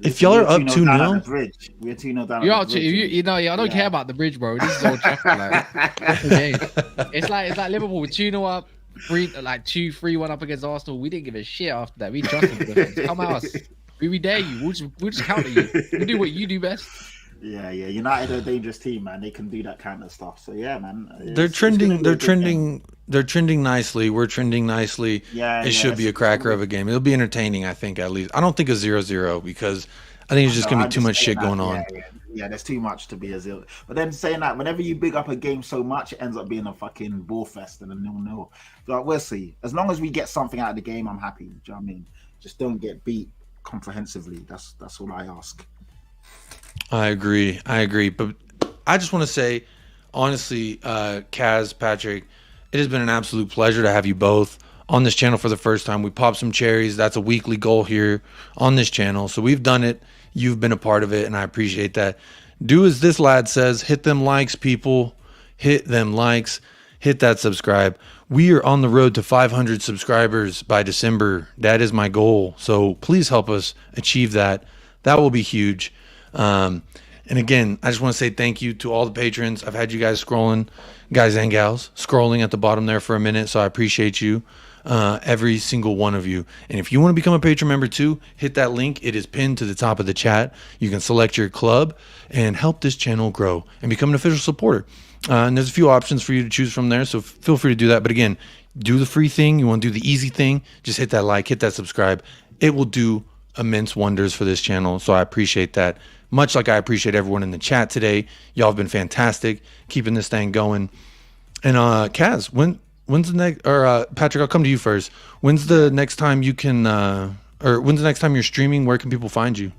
If y'all are up 2-0, we're 2-0 down. I don't care about the bridge, bro. This is Old Trafford, that's the game. It's like Liverpool with 2-0 up, 2-3-1 up against Arsenal. We didn't give a shit after that. We just come at us. We dare you. We'll just counter you. We do what you do best. Yeah. United are a dangerous team, man. They can do that kind of stuff. So yeah, man. They're trending nicely. We're trending nicely. Yeah, it should be a cracker of a game. It'll be entertaining, I think, at least. I don't think a 0-0 because I think it's just gonna be too much shit going on. Yeah, there's too much to be a 0. But then saying that, whenever you big up a game so much, it ends up being a fucking ball fest and a 0-0. So we'll see. As long as we get something out of the game, I'm happy. Do you know what I mean? Just don't get beat comprehensively. That's all I ask. I agree. But I just want to say, honestly, Kaz, Patrick, it has been an absolute pleasure to have you both on this channel for the first time. We popped some cherries. That's a weekly goal here on this channel. So we've done it. You've been a part of it, and I appreciate that. Do as this lad says. Hit them likes, people. Hit them likes. hit that subscribe. We are on the road to 500 subscribers by December. That is my goal. So please help us achieve that. That will be huge. And again, I just want to say thank you to all the patrons. I've had you guys scrolling, guys and gals, scrolling at the bottom there for a minute. So I appreciate you, every single one of you. And if you want to become a patron member too, hit that link. It is pinned to the top of the chat. You can select your club and help this channel grow and become an official supporter. And there's a few options for you to choose from there. So feel free to do that. But again, do the free thing. You want to do the easy thing. Just hit that like, hit that subscribe. It will do immense wonders for this channel. So I appreciate that. Much like I appreciate everyone in the chat today. Y'all have been fantastic, keeping this thing going. And Kaz, when's the next, or Patrick, I'll come to you first. When's the next time you can, or when's the next time you're streaming? Where can people find you?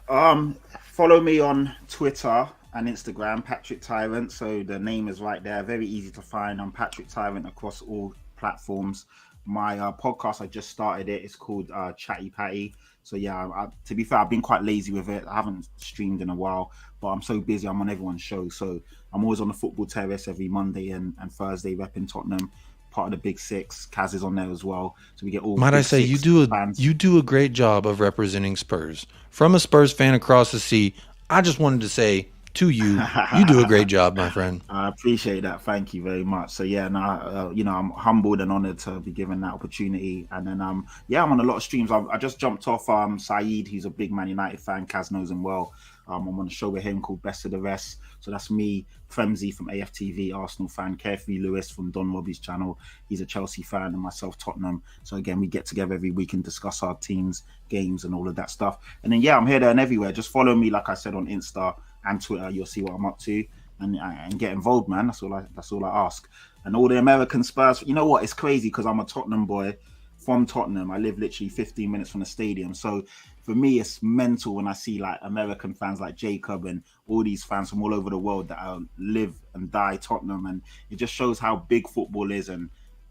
Follow me on Twitter and Instagram, Patrick Tyrant. So the name is right there. Very easy to find. I'm Patrick Tyrant across all platforms. My podcast, I just started it. It's called Chatty Patty. So yeah, to be fair, I've been quite lazy with it. I haven't streamed in a while, but I'm so busy. I'm on everyone's show. So I'm always on the football terrace every Monday and Thursday repping Tottenham. Part of the Big Six. Kaz is on there as well. So we get all. Might I say, you do a great job of representing Spurs. From a Spurs fan across the sea, I just wanted to say to you, you do a great job, my friend. I appreciate that. Thank you very much. So yeah, I'm humbled and honored to be given that opportunity. And then I'm on a lot of streams. I just jumped off Saeed. He's a big Man United fan. Kaz knows him well. I'm on a show with him called Best of the Rest. So that's me, Fremzy from AFTV, Arsenal fan, Carefree Lewis from Don Robbie's channel. He's a Chelsea fan, and myself, Tottenham. So again, we get together every week and discuss our teams, games, and all of that stuff. And then I'm here, there, and everywhere. Just follow me, like I said, on Insta and Twitter. You'll see what I'm up to, and get involved, man. That's all I ask. And all the American Spurs. You know what? It's crazy because I'm a Tottenham boy from Tottenham. I live literally 15 minutes from the stadium. So for me, it's mental when I see like American fans like Jacob and all these fans from all over the world that live and die Tottenham. And it just shows how big football is and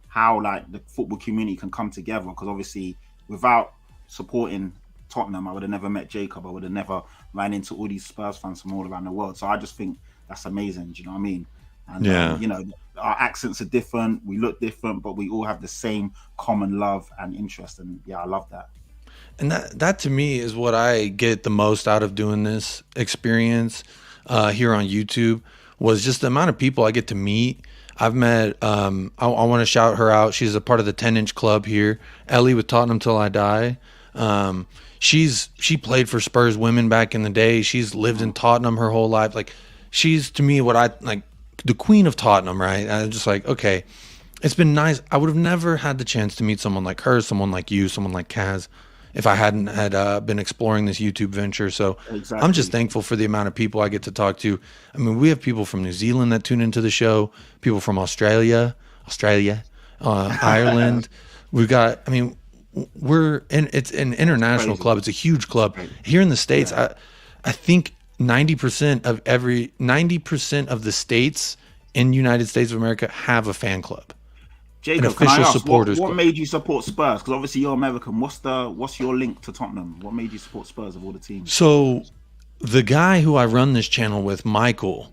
how like the football community can come together. Because obviously, without supporting Tottenham, I would have never met Jacob. I would have never ran into all these Spurs fans from all around the world. So I just think that's amazing. Do you know what I mean? And our accents are different, we look different, but we all have the same common love and interest. And I love that. And that to me is what I get the most out of doing this experience here on YouTube, was just the amount of people I get to meet. I've met, I want to shout her out. She's a part of the 10-inch club here, Ellie with Tottenham Till I Die. She played for Spurs women back in the day. She's lived in Tottenham her whole life. Like, she's to me what I like, the queen of Tottenham, right? I'm just like, okay, it's been nice. I would have never had the chance to meet someone like her, someone like you, someone like Kaz, if I hadn't been exploring this YouTube venture. So exactly. I'm just thankful for the amount of people I get to talk to. I mean, we have people from New Zealand that tune into the show, people from Australia, Ireland. We've got, I mean, it's an international club. It's a huge club. Here in the States, I think 90% of the states in United States of America have a fan club. Jacob, can I ask, what made you support Spurs? Because obviously you're American. What's your link to Tottenham? What made you support Spurs of all the teams? So the guy who I run this channel with, Michael,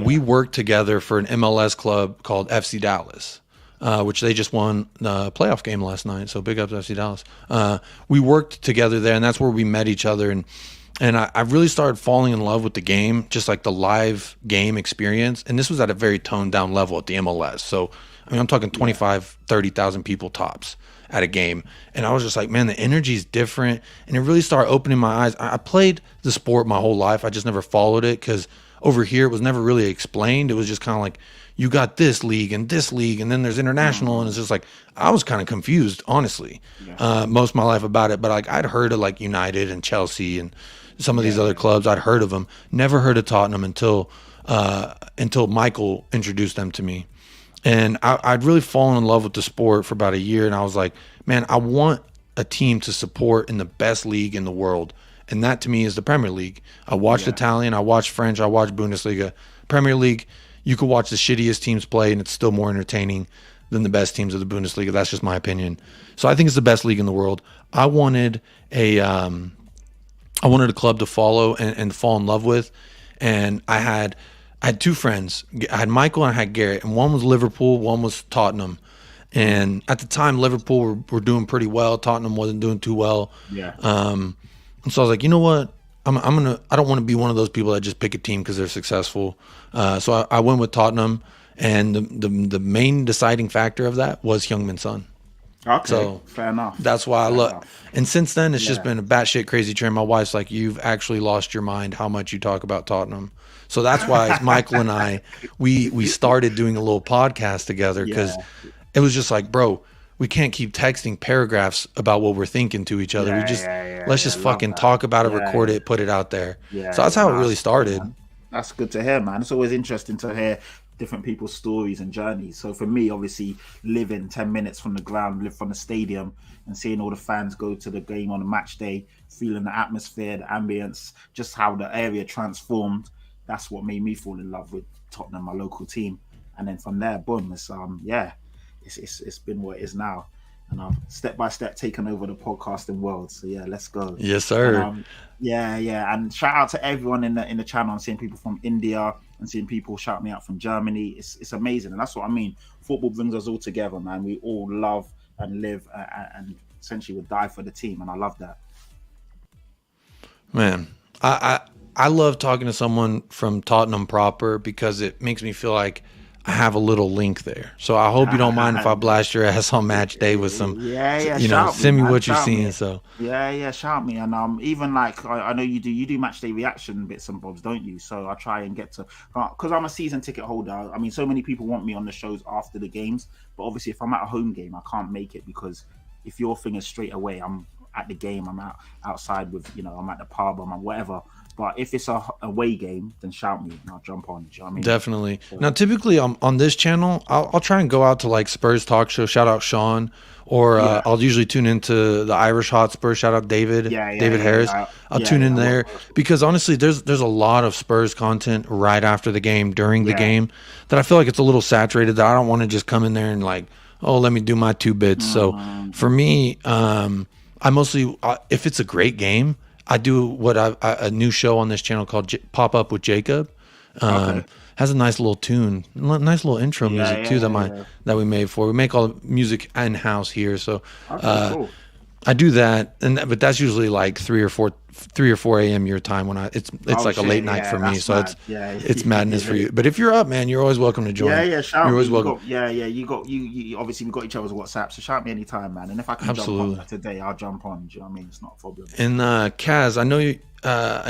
we worked together for an MLS club called FC Dallas, which they just won the playoff game last night. So big up to FC Dallas. We worked together there, and that's where we met each other. And I really started falling in love with the game, just like the live game experience. And this was at a very toned down level at the MLS. So, I mean, I'm talking 25, 30,000 people tops at a game. And I was just like, man, the energy is different. And it really started opening my eyes. I played the sport my whole life. I just never followed it because over here it was never really explained. It was just kind of like, you got this league, and then there's international. And it's just like, I was kind of confused, honestly, most of my life about it. But like, I'd heard of like United and Chelsea and some of these other clubs. I'd heard of them. Never heard of Tottenham until Michael introduced them to me. And I'd really fallen in love with the sport for about a year. And I was like, man, I want a team to support in the best league in the world. And that to me is the Premier League. I watched Italian, I watched French, I watched Bundesliga. Premier League, you could watch the shittiest teams play and it's still more entertaining than the best teams of the Bundesliga. That's just my opinion. So I think it's the best league in the world. I wanted a club to follow and fall in love with. And I had I had two friends. I had Michael and I had Garrett, and one was Liverpool, one was Tottenham. And at the time, Liverpool were doing pretty well. Tottenham wasn't doing too well. Yeah. And so I was like, you know what? I don't want to be one of those people that just pick a team because they're successful. So I went with Tottenham, and the main deciding factor of that was Heung-min Son. Okay, so fair enough. That's why I love. And since then, it's just Yeah. been a batshit crazy train. My wife's like, you've actually lost your mind how much you talk about Tottenham. So that's why Michael and I, we started doing a little podcast together because it was just like, bro, we can't keep texting paragraphs about what we're thinking to each other. Let's just fucking talk about it, record it, put it out there. So that's how it really started. That's good to hear, man. It's always interesting to hear different people's stories and journeys. So for me, obviously, living 10 minutes from the ground, live from the stadium, and seeing all the fans go to the game on a match day, feeling the atmosphere, the ambience, just how the area transformed, that's what made me fall in love with Tottenham, my local team. And then from there, boom, it's been what it is now. And I've step by step taken over the podcasting world. So yeah, let's go. Yes, sir. And, and shout out to everyone in the channel. I'm seeing people from India and seeing people shout me out from Germany. It's amazing, and that's what I mean. Football brings us all together, man. We all love and live and essentially would die for the team, and I love that. Man, I love talking to someone from Tottenham proper because it makes me feel like I have a little link there. So I hope you don't mind if I blast your ass on match day with some, send me what you're seeing. So shout me. And even like I know you do match day reaction bits and bobs, don't you? So I try and get to, because I'm a season ticket holder. I mean, so many people want me on the shows after the games, but obviously if I'm at a home game, I can't make it because if your thing is straight away, I'm at the game, I'm outside with, I'm at the pub, I'm at whatever. But if it's a away game, then shout me and I'll jump on. Do you know what I mean? Definitely. So, now, typically on this channel, I'll try and go out to like Spurs talk show, shout out Sean, or I'll usually tune into the Irish Hotspur, shout out David Harris. I'll tune in there because honestly, there's a lot of Spurs content right after the game, during the game, that I feel like it's a little saturated, that I don't want to just come in there and like, oh, let me do my 2 bits. So for me, I mostly, if it's a great game, I do a new show on this channel called Pop Up with Jacob. Has a nice little tune, nice little intro music too that we made for. We make all the music in house here, so cool. I do that, but that's usually like 3 or 4 a.m. your time when it's like a late night for me. So it's madness for you. But if you're up, man, you're always welcome to join. Shout you're always welcome. You obviously we got each other's WhatsApp, so shout me anytime, man. And if I can jump on today, I'll jump on. Do you know what I mean? It's not a problem. And Kaz, I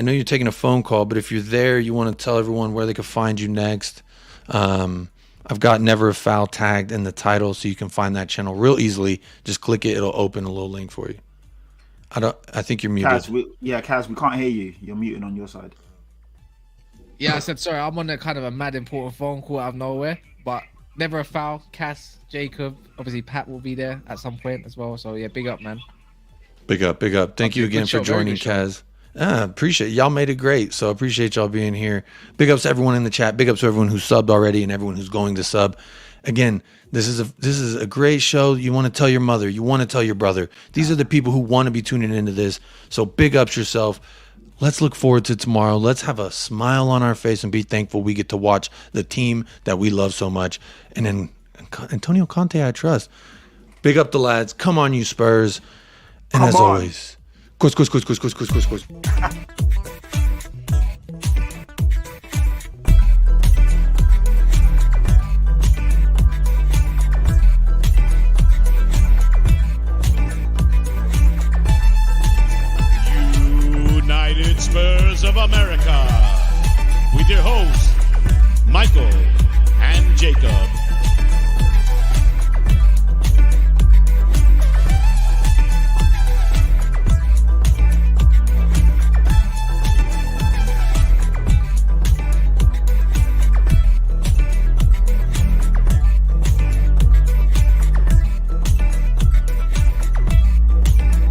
know you're taking a phone call, but if you're there, you want to tell everyone where they can find you next. I've got Never a Foul tagged in the title, so you can find that channel real easily. Just click it; it'll open a little link for you. I think you're muted. Kaz, we can't hear you. You're muted on your side. Yeah, I said sorry. I'm on a kind of a mad important phone call out of nowhere, but Never a Foul, Kaz, Jacob, obviously Pat will be there at some point as well. So yeah, big up, man. Big up. Thank you again for joining, Kaz. Appreciate it. Y'all made it great, so appreciate y'all being here. Big ups to everyone in the chat. Big ups to everyone who's subbed already and everyone who's going to sub. Again, this is a great show. You want to tell your mother, you want to tell your brother. These are the people who want to be tuning into this. So big ups yourself. Let's look forward to tomorrow. Let's have a smile on our face and be thankful we get to watch the team that we love so much. And then Antonio Conte, I trust. Big up the lads. Come on, you Spurs. And as always, Course. United Spurs of America with your hosts, Michael and Jacob.